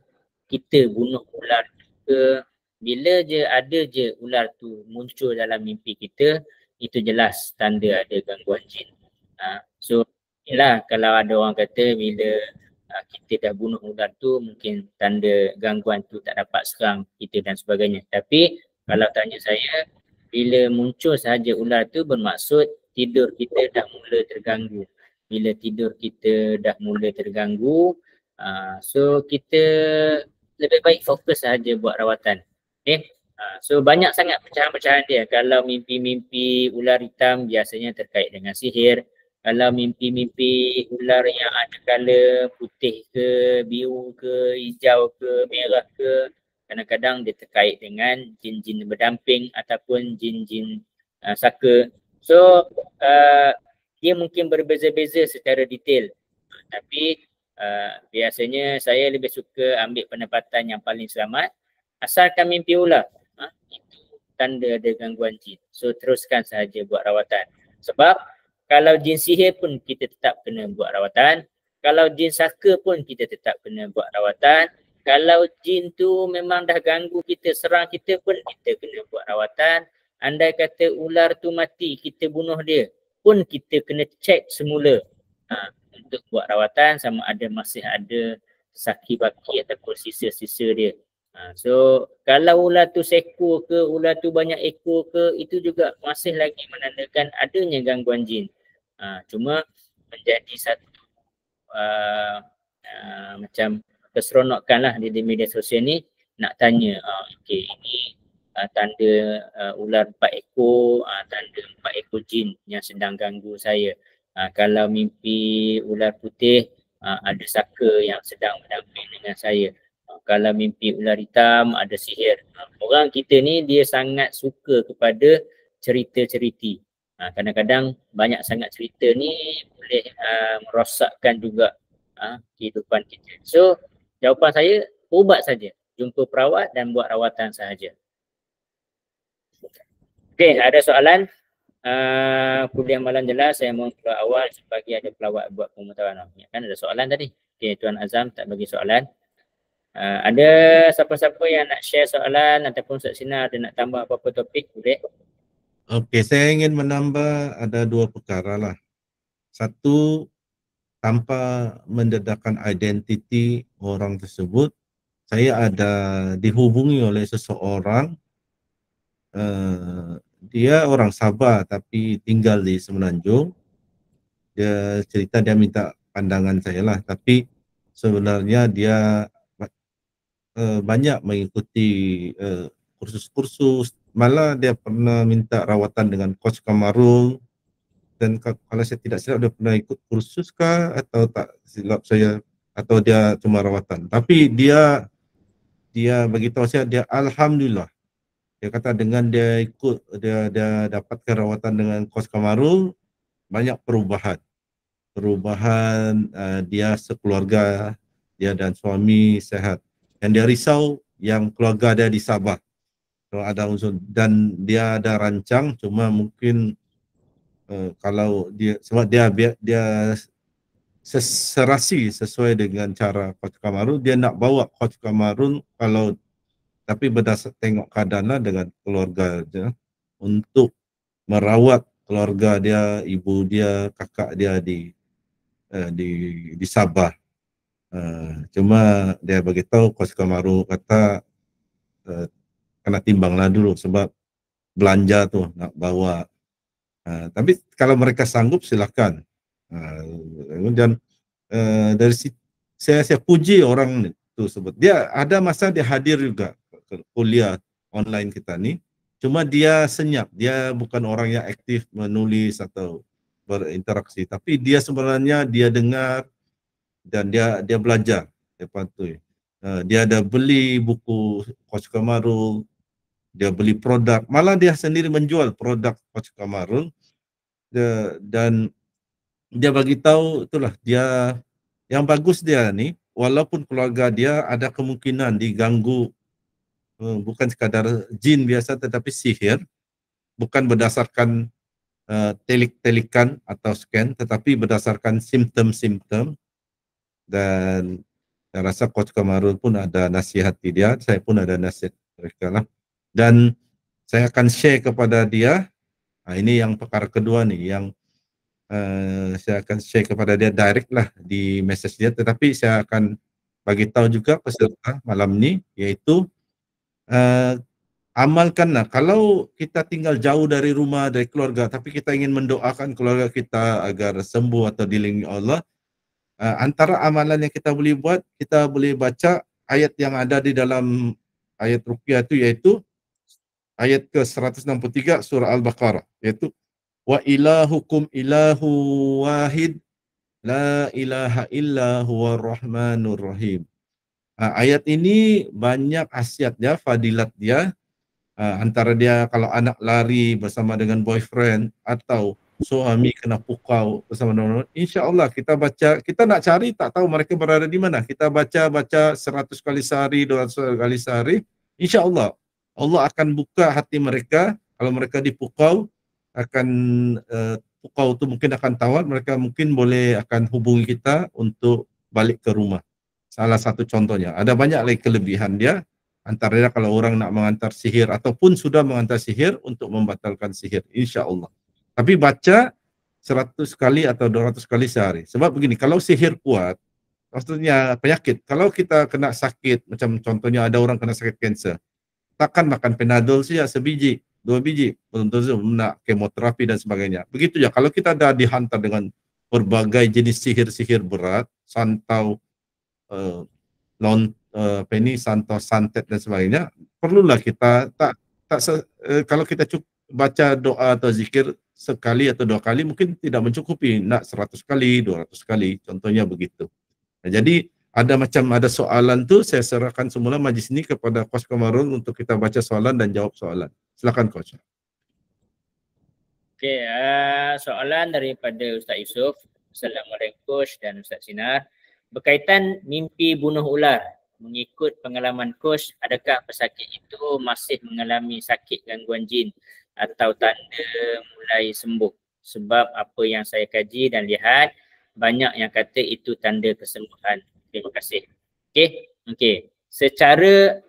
kita bunuh ular ke. Bila je ada je ular tu muncul dalam mimpi kita, itu jelas tanda ada gangguan jin. So inilah kalau ada orang kata bila kita dah bunuh ular tu mungkin tanda gangguan tu tak dapat serang kita dan sebagainya. Tapi kalau tanya saya, bila muncul sahaja ular tu bermaksud tidur kita dah mula terganggu. Bila tidur kita dah mula terganggu, so kita lebih baik fokus sahaja buat rawatan. Okay? So banyak sangat pecahan-pecahan dia. Kalau mimpi-mimpi ular hitam biasanya terkait dengan sihir. Kalau mimpi-mimpi ular yang ada kala putih ke, biru ke, hijau ke, merah ke, kadang-kadang dia terkait dengan jin-jin berdamping ataupun jin-jin saka. So dia mungkin berbeza-beza secara detail. Tapi biasanya saya lebih suka ambil penempatan yang paling selamat. Asalkan mimpi ular, itu tanda ada gangguan jin. So teruskan sahaja buat rawatan. Sebab kalau jin sihir pun kita tetap kena buat rawatan. Kalau jin saka pun kita tetap kena buat rawatan. Kalau jin tu memang dah ganggu kita, serang kita pun kita kena buat rawatan. Andai kata ular tu mati, kita bunuh dia, pun kita kena cek semula untuk buat rawatan sama ada masih ada saki baki ataupun sisa-sisa dia. So kalau ular tu seekor ke, ular tu banyak ekor ke, itu juga masih lagi menandakan adanya gangguan jin. Cuma menjadi satu macam keseronokan lah di media sosial ni, nak tanya, okay, ini tanda ular 4 ekor, tanda 4 ekor jin yang sedang ganggu saya. Kalau mimpi ular putih, ada saka yang sedang berdamping dengan saya. Kalau mimpi ular hitam, ada sihir. Orang kita ni dia sangat suka kepada cerita-cerita. Kadang-kadang banyak sangat cerita ni boleh merosakkan juga kehidupan kita. So jawapan saya, ubat saja. Jumpa perawat dan buat rawatan sahaja. Okey, ada soalan? Kuliah malam jelas, saya mohon keluar awal sebagai ada pelawat buat pemutaran. Kan ada soalan tadi. Okey, Tuan Azam tak bagi soalan. Ada siapa-siapa yang nak share soalan ataupun Ustaz Sinar ada nak tambah apa-apa topik, boleh? Okey, saya ingin menambah ada 2 perkara lah. Satu, tanpa mendedahkan identiti orang tersebut, saya ada dihubungi oleh seseorang, dia orang Sabah tapi tinggal di Semenanjung. Dia cerita dia minta pandangan saya lah, tapi sebenarnya dia banyak mengikuti kursus-kursus, malah dia pernah minta rawatan dengan Coach Kamarul, dan kalau saya tidak silap dia pernah ikut kursus kah atau tak silap saya, atau dia cuma rawatan. Tapi dia dia beritahu saya, dia alhamdulillah, dia kata dengan dia dia dapatkan rawatan dengan Coach Kamarul, banyak perubahan dia sekeluarga, dia dan suami sehat. Yang dia risau yang keluarga dia di Sabah, kalau ada unsur, dan dia ada rancang, cuma mungkin kalau dia, sebab dia serasi sesuai dengan cara Coach Kamarul, dia nak bawa Coach Kamarul, kalau tapi berdasar tengok keadaan dengan keluarga dia, untuk merawat keluarga dia, ibu dia, kakak dia di Sabah. Cuma dia beritahu Coach Kamarul, kata kena timbanglah dulu sebab belanja tu nak bawa. Tapi kalau mereka sanggup silakan. Dan dari saya puji orang itu sebut. Dia ada masa dia hadir juga ke kuliah online kita ni. Cuma dia senyap. Dia bukan orang yang aktif menulis atau berinteraksi. Tapi dia sebenarnya dia dengar dan dia belajar. Dia patuh. Dia ada beli buku Coach Kamarul. Dia beli produk. Malah dia sendiri menjual produk Coach Kamarul. Dan dia bagi tahu itulah dia yang bagus dia ni, walaupun keluarga dia ada kemungkinan diganggu, bukan sekadar jin biasa tetapi sihir, bukan berdasarkan telik-telikan atau scan, tetapi berdasarkan simptom-simptom. Dan saya rasa Coach Kamarul pun ada nasihati dia, saya pun ada nasihat mereka lah. Dan saya akan share kepada dia. Ini yang perkara kedua nih, yang saya akan share kepada dia direct lah di message dia, tetapi saya akan bagi tahu juga peserta malam ni, iaitu amalkanlah. Kalau kita tinggal jauh dari rumah, dari keluarga, tapi kita ingin mendoakan keluarga kita agar sembuh atau dilindungi Allah, antara amalan yang kita boleh buat, kita boleh baca ayat yang ada di dalam ayat ruqyah itu, yaitu ayat ke-163 surah Al-Baqarah, yaitu wa ilahukum ilahu wahid la ilaha illa huwa rahmanur rahim. Ayat ini banyak khasiat dia, fadilat dia. Antara dia kalau anak lari bersama dengan boyfriend atau suami kena pukau bersama dengan, insya-Allah kita baca, kita nak cari tak tahu mereka berada di mana, kita baca 100 kali sehari, 200 kali sehari, insya-Allah Allah akan buka hati mereka. Kalau mereka dipukau, akan pukau itu mungkin akan tawar, mereka mungkin boleh akan hubungi kita untuk balik ke rumah. Salah satu contohnya. Ada banyak lagi kelebihan dia. Antaranya kalau orang nak mengantar sihir ataupun sudah mengantar sihir untuk membatalkan sihir, insya Allah. Tapi baca 100 kali atau 200 kali sehari. Sebab begini, kalau sihir kuat, maksudnya penyakit, kalau kita kena sakit, macam contohnya ada orang kena sakit kanser, takkan makan Panadol saja sebiji, 2 biji, belum tentu nak kemoterapi dan sebagainya. Begitu ya, kalau kita dah dihantar dengan berbagai jenis sihir-sihir berat, santau, santau, santet dan sebagainya, perlulah kita kalau kita baca doa atau zikir sekali atau 2 kali mungkin tidak mencukupi, nak 100 kali, 200 kali, contohnya begitu. Jadi ada soalan tu, saya serahkan semula majlis ini kepada Coach Kamarul untuk kita baca soalan dan jawab soalan. Silakan Coach. Okey, soalan daripada Ustaz Yusof. Assalamualaikum Coach dan Ustaz Sinar. Berkaitan mimpi bunuh ular, mengikut pengalaman Coach, adakah pesakit itu masih mengalami sakit gangguan jin atau tanda mulai sembuh? Sebab apa yang saya kaji dan lihat, banyak yang kata itu tanda kesembuhan. Terima kasih. Okey. Secara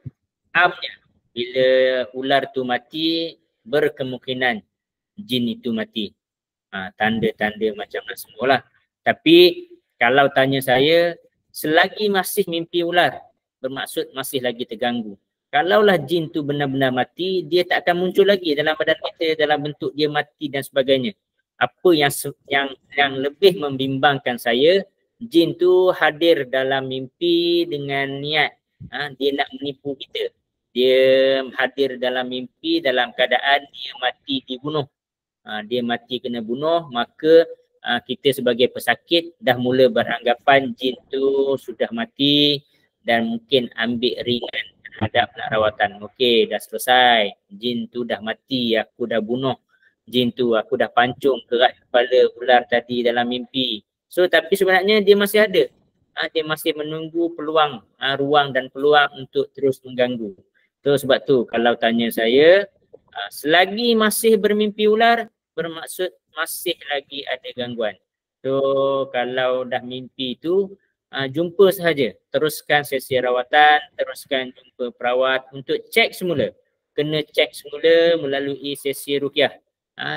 amnya, bila ular tu mati, berkemungkinan jin itu mati. Tanda-tanda macam nak sembuh lah. Tapi kalau tanya saya, selagi masih mimpi ular, bermaksud masih lagi terganggu. Kalaulah jin tu benar-benar mati, dia tak akan muncul lagi dalam badan kita dalam bentuk dia mati dan sebagainya. Apa yang lebih membimbangkan saya, jin tu hadir dalam mimpi dengan niat dia nak menipu kita. Dia hadir dalam mimpi dalam keadaan dia mati dibunuh. Dia mati kena bunuh, maka kita sebagai pesakit dah mula beranggapan jin tu sudah mati dan mungkin ambil ringan hadap nak rawatan. Okey, dah selesai. Jin tu dah mati, aku dah bunuh jin tu, aku dah pancung kerat kepala ular tadi dalam mimpi. So tapi sebenarnya dia masih ada. Dia masih menunggu peluang, ruang dan peluang untuk terus mengganggu. So sebab tu kalau tanya saya, selagi masih bermimpi ular, bermaksud masih lagi ada gangguan. So kalau dah mimpi tu, jumpa sahaja. Teruskan sesi rawatan, teruskan jumpa perawat untuk cek semula. Kena cek semula melalui sesi ruqyah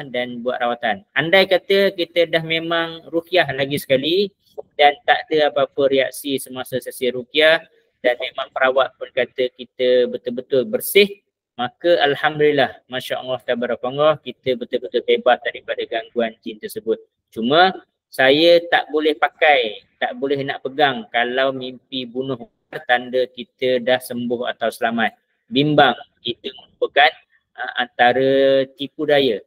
dan buat rawatan. Andai kata kita dah memang ruqyah lagi sekali dan tak ada apa-apa reaksi semasa sesi ruqyah dan memang perawat pun kata kita betul-betul bersih, maka alhamdulillah, masya-Allah tabarakallah, kita betul-betul bebas daripada gangguan jin tersebut. Cuma saya tak boleh pakai, tak boleh nak pegang kalau mimpi bunuh tanda kita dah sembuh atau selamat. Bimbang kita merupakan antara tipu daya,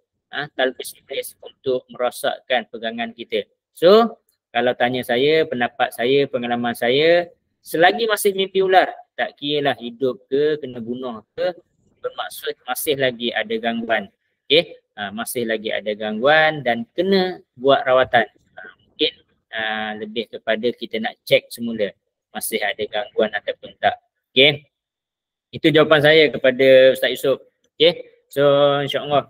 talbis iblis untuk merosakkan pegangan kita. So kalau tanya saya, pendapat saya, pengalaman saya, selagi masih mimpi ular, tak kira lah hidup ke, kena bunuh ke, bermaksud masih lagi ada gangguan. Okay? Masih lagi ada gangguan dan kena buat rawatan. Mungkin lebih kepada kita nak cek semula masih ada gangguan ataupun tak. Okay? Itu jawapan saya kepada Ustaz Yusof. Okay? So insyaAllah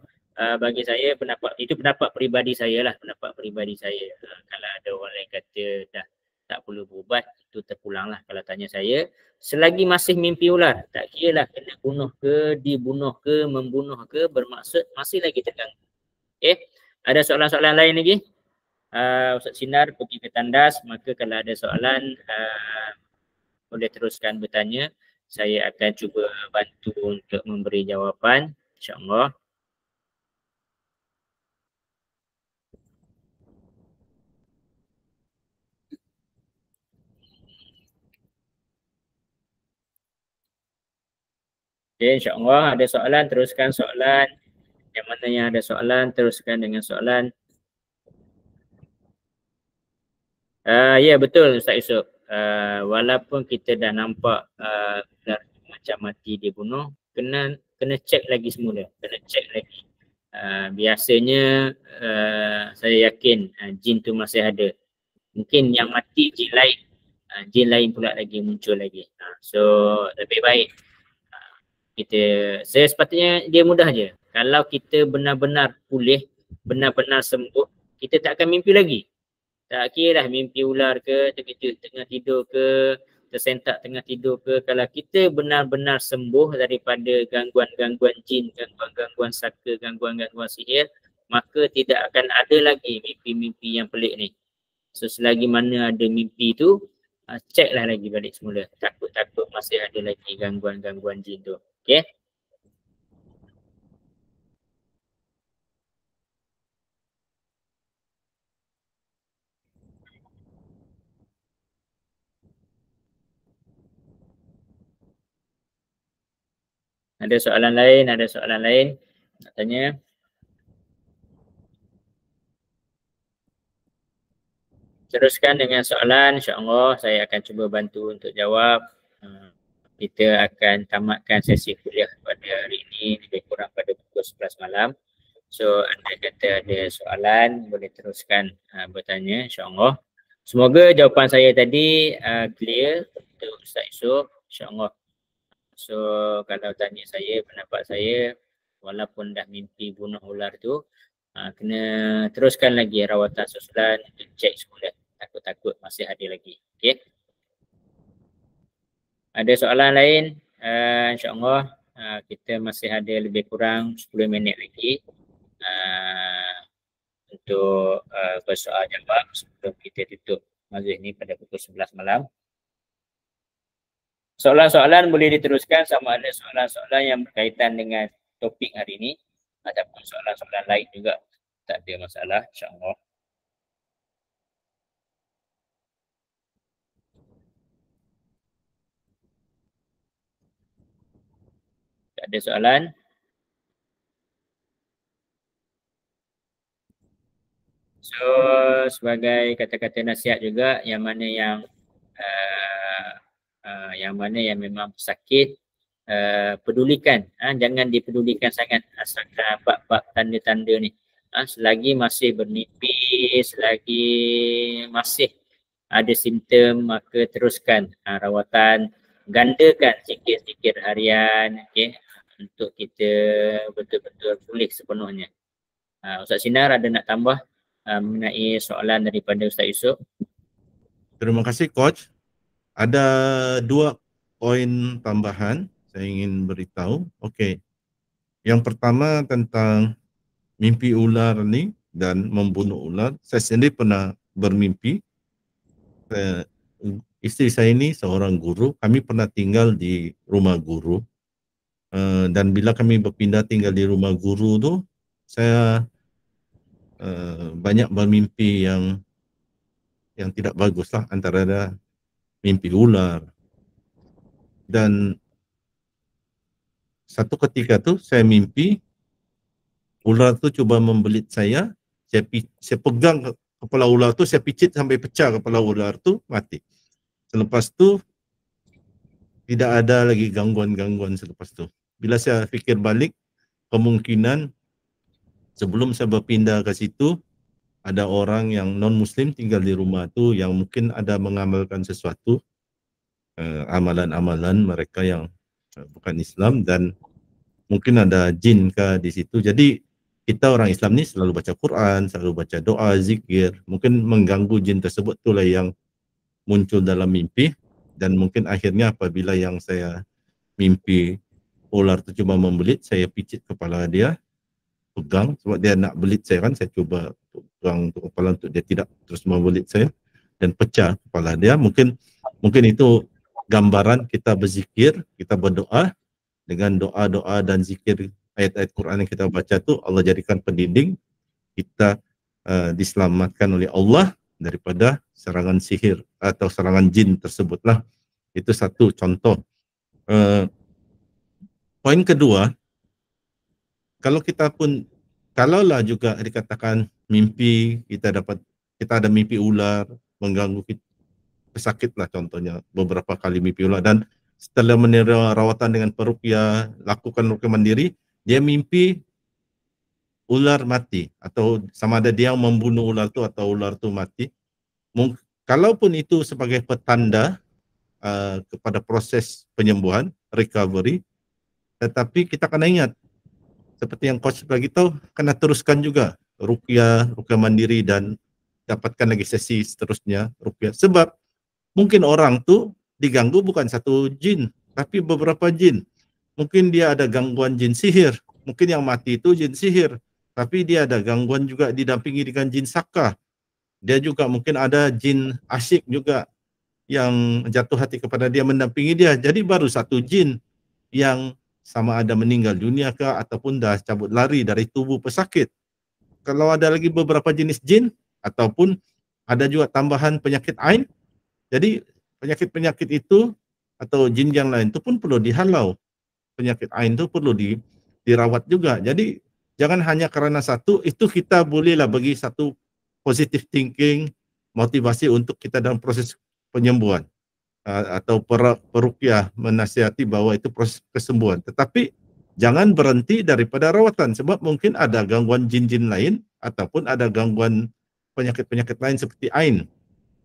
bagi saya pendapat peribadi saya lah, pendapat peribadi saya. Kalau ada orang lain kata dah tak perlu berubat, itu terpulang lah. Kalau tanya saya, selagi masih mimpi ular, tak kira lah kena bunuh ke, dibunuh ke, membunuh ke, bermaksud masih lagi terganggu. Okay? Ada soalan-soalan lain lagi? Ustaz Sinar pergi ke tandas, maka kalau ada soalan boleh teruskan bertanya. Saya akan cuba bantu untuk memberi jawapan, insyaAllah. Okay, insyaAllah ada soalan, teruskan soalan. Yang mana yang ada soalan, teruskan dengan soalan. Ya betul Ustaz Yusof. Walaupun kita dah nampak macam mati dia bunuh, kena cek lagi semula, kena cek lagi. Biasanya saya yakin jin tu masih ada. Mungkin yang mati jin lain pula lagi muncul lagi. So lebih baik saya sepatutnya dia mudah je. Kalau kita benar-benar pulih, benar-benar sembuh, kita tak akan mimpi lagi. Tak kira lah mimpi ular ke, terkejut tengah tidur ke, tersentak tengah tidur ke. Kalau kita benar-benar sembuh daripada gangguan-gangguan jin, gangguan-gangguan saka, gangguan-gangguan sihir, maka tidak akan ada lagi mimpi-mimpi yang pelik ni. So selagi mana ada mimpi tu, ceklah lagi balik semula. Takut-takut masih ada lagi gangguan-gangguan jin tu. Okay? Ada soalan lain? Ada soalan lain? Nak tanya? Teruskan dengan soalan, insyaAllah saya akan cuba bantu untuk jawab. Kita akan tamatkan sesi kuliah pada hari ini lebih kurang pada pukul 11 malam. So anda kata ada soalan, boleh teruskan bertanya, insyaAllah. Semoga jawapan saya tadi clear untuk Ustaz Yusof, insyaAllah. So kalau tanya saya, pendapat saya, walaupun dah mimpi bunuh ular tu, kena teruskan lagi rawatan susulan untuk cek semula. Takut-takut masih ada lagi. Okay. Ada soalan lain? InsyaAllah kita masih ada lebih kurang 10 minit lagi untuk bersoal jawab sebelum kita tutup majlis ni pada pukul 11 malam. Soalan-soalan boleh diteruskan sama ada soalan-soalan yang berkaitan dengan topik hari ini ataupun soalan-soalan lain juga. Tak ada masalah, insyaAllah. Tak ada soalan? So sebagai kata-kata nasihat juga, yang mana yang memang sakit, pedulikan, jangan dipedulikan sangat asalkan bab-bab tanda-tanda ni. Selagi masih bermimpi, selagi masih ada simptom, maka teruskan rawatan, gandakan zikir-zikir harian, okey, untuk kita betul-betul pulih sepenuhnya. Ustaz Sinar ada nak tambah mengenai soalan daripada Ustaz Yusof? Terima kasih Coach. Ada 2 poin tambahan saya ingin beritahu. Okey. Yang pertama tentang mimpi ular ni dan membunuh ular. Saya sendiri pernah bermimpi. Isteri saya ini seorang guru. Kami pernah tinggal di rumah guru. Dan bila kami berpindah tinggal di rumah guru tu, saya banyak bermimpi yang tidak bagus lah, antara ada mimpi ular. Dan satu ketika tu saya mimpi ular tu cuba membelit saya. Saya pegang kepala ular tu, saya picit sampai pecah kepala ular tu, mati. Selepas tu tidak ada lagi gangguan-gangguan selepas tu. Bila saya fikir balik, kemungkinan sebelum saya berpindah ke situ, ada orang yang non-Muslim tinggal di rumah tu yang mungkin ada mengamalkan sesuatu, amalan-amalan mereka yang bukan Islam, dan mungkin ada jin ke di situ. Jadi kita orang Islam ni selalu baca Quran, selalu baca doa, zikir. Mungkin mengganggu jin tersebut itulah yang muncul dalam mimpi. Dan mungkin akhirnya apabila yang saya mimpi ular tu cuma membelit, saya picit kepala dia, pegang sebab dia nak belit saya kan, saya cuba pegang untuk kepala untuk dia tidak terus membelit saya, dan pecah kepala dia. Mungkin itu gambaran kita berzikir, kita berdoa dengan doa-doa dan zikir ayat-ayat Quran yang kita baca tu, Allah jadikan pendinding kita, diselamatkan oleh Allah daripada serangan sihir atau serangan jin tersebutlah. Itu satu contoh. Poin kedua, kalaulah juga dikatakan mimpi kita ada mimpi ular mengganggu kita, pesakit lah contohnya, beberapa kali mimpi ular, dan setelah menerima rawatan dengan peruqyah, lakukan ruqyah mandiri, dia mimpi ular mati, atau sama ada dia membunuh ular tu atau ular tu mati. Kalaupun itu sebagai petanda kepada proses penyembuhan, recovery, tetapi kita kena ingat, seperti yang coach bagi tahu, kena teruskan juga ruqyah mandiri dan dapatkan lagi sesi seterusnya ruqyah. Sebab mungkin orang tu diganggu bukan satu jin, tapi beberapa jin. Mungkin dia ada gangguan jin sihir. Mungkin yang mati itu jin sihir, tapi dia ada gangguan juga didampingi dengan jin saka. Dia juga mungkin ada jin asyik juga yang jatuh hati kepada dia, mendampingi dia. Jadi baru satu jin yang sama ada meninggal dunia ke ataupun dah cabut lari dari tubuh pesakit. Kalau ada lagi beberapa jenis jin ataupun ada juga tambahan penyakit ain, jadi penyakit-penyakit itu atau jin yang lain itu pun perlu dihalau. Penyakit ain itu perlu dirawat juga. Jadi jangan hanya karena satu, itu kita bolehlah bagi satu positive thinking, motivasi untuk kita dalam proses penyembuhan. Atau peruqyah menasihati bahwa itu proses kesembuhan. Tetapi jangan berhenti daripada rawatan, sebab mungkin ada gangguan jin-jin lain ataupun ada gangguan penyakit-penyakit lain seperti ain.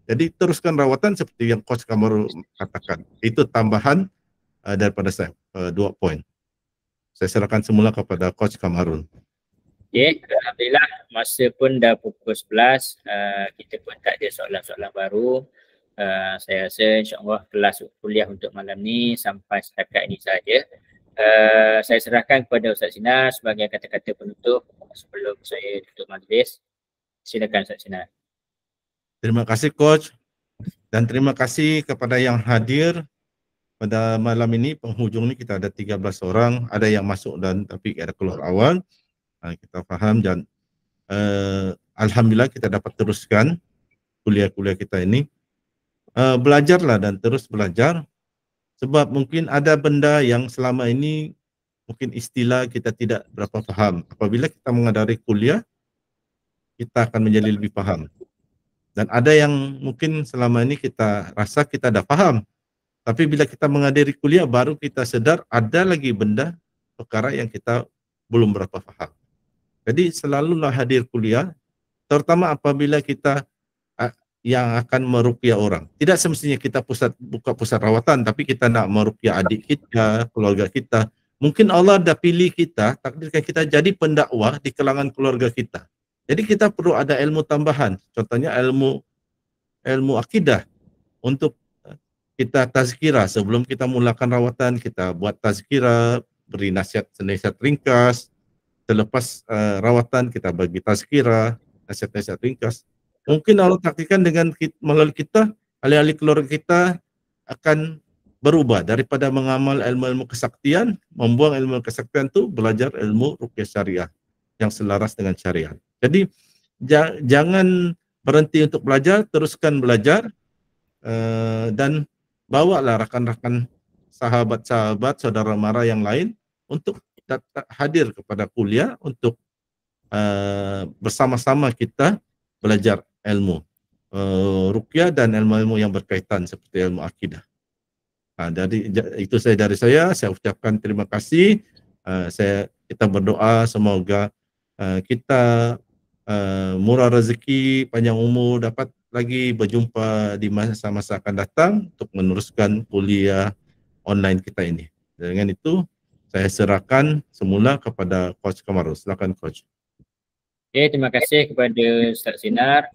Jadi teruskan rawatan seperti yang Coach Kamarul katakan. Itu tambahan daripada saya, 2 poin. Saya serahkan semula kepada Coach Kamarul. Okay, alhamdulillah masa pun dah pukul 11, kita pun tak ada soalan-soalan baru. Saya rasa insyaAllah kelas kuliah untuk malam ni sampai setakat ini saja. Saya serahkan kepada Ustaz Sinar sebagai kata-kata penutup sebelum saya tutup majlis. Silakan Ustaz Sinar. Terima kasih Coach, dan terima kasih kepada yang hadir pada malam ini. Penghujung ni kita ada 13 orang, ada yang masuk dan tapi ada keluar awal. Kita faham, dan alhamdulillah kita dapat teruskan kuliah-kuliah kita ini. Belajarlah dan terus belajar, sebab mungkin ada benda yang selama ini mungkin istilah kita tidak berapa faham. Apabila kita menghadiri kuliah, kita akan menjadi lebih faham. Dan ada yang mungkin selama ini kita rasa kita dah faham, Tapi bila kita menghadiri kuliah baru kita sedar ada lagi benda perkara yang kita belum berapa faham. Jadi selalulah hadir kuliah, terutama apabila kita yang akan meruqyah orang. Tidak semestinya kita buka pusat rawatan, tapi kita nak meruqyah adik kita, keluarga kita. Mungkin Allah dah pilih kita, takdirkan kita jadi pendakwah di kalangan keluarga kita. Jadi kita perlu ada ilmu tambahan. Contohnya ilmu akidah untuk kita tazkirah. Sebelum kita mulakan rawatan, kita buat tazkirah, beri nasihat ringkas. Selepas rawatan kita bagi tazkirah, nasihat ringkas. Mungkin Allah takdirkan dengan melalui kita, ahli-ahli keluarga kita akan berubah daripada mengamal ilmu-ilmu kesaktian, membuang ilmu kesaktian itu belajar ilmu ruqyah syariah yang selaras dengan syariat. Jadi jangan berhenti untuk belajar, teruskan belajar dan bawalah rakan-rakan, sahabat-sahabat, saudara mara yang lain untuk hadir kepada kuliah untuk bersama-sama kita belajar ilmu ruqyah dan ilmu-ilmu yang berkaitan seperti ilmu akidah. Dari itu dari saya ucapkan terima kasih. Kita berdoa semoga kita murah rezeki, panjang umur, dapat lagi berjumpa di masa-masa akan datang untuk meneruskan kuliah online kita ini. Dengan itu saya serahkan semula kepada Coach Kamarul. Silakan Coach. Okay, terima kasih kepada Ustaz Sinar.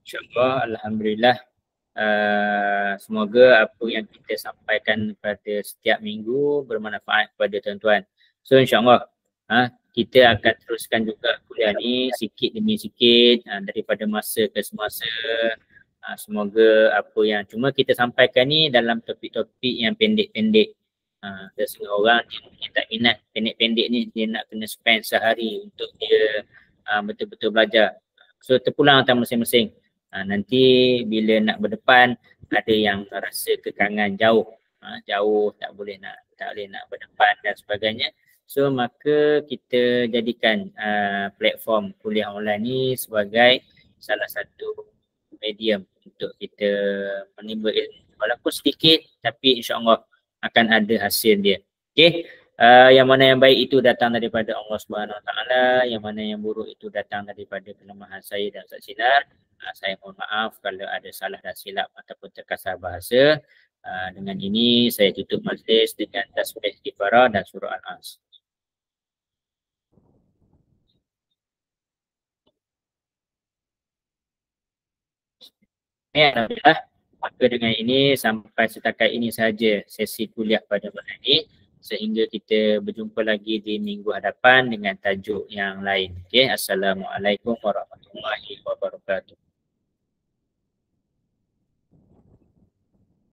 InsyaAllah, Alhamdulillah, semoga apa yang kita sampaikan pada setiap minggu bermanfaat kepada tuan-tuan. So insyaAllah kita akan teruskan juga kuliah ni sikit demi sikit daripada masa ke semasa. Semoga apa yang cuma kita sampaikan ni dalam topik-topik yang pendek-pendek. Setengah orang dia tak minat pendek-pendek ni, dia nak kena spend sehari untuk dia betul-betul belajar. So terpulang atas masing-masing. Nanti bila nak berdepan ada yang rasa kekangan jauh, jauh tak boleh nak berdepan dan sebagainya. So maka kita jadikan platform kuliah online ni sebagai salah satu medium untuk kita menimba ilmu. Walaupun sedikit tapi insya-Allah akan ada hasil dia. Okey. Yang mana yang baik itu datang daripada Allah Subhanahu Wa Taala, yang mana yang buruk itu datang daripada kelemahan saya dan Ustaz Sinar. Saya mohon maaf kalau ada salah dan silap ataupun terkasar bahasa. Dengan ini saya tutup majlis dengan tasbih istighfar dan surah Al-As. Alhamdulillah, maka dengan ini sampai setakat ini saja sesi kuliah pada malam ini. Sehingga kita berjumpa lagi di minggu hadapan dengan tajuk yang lain. Okay. Assalamualaikum warahmatullahi wabarakatuh.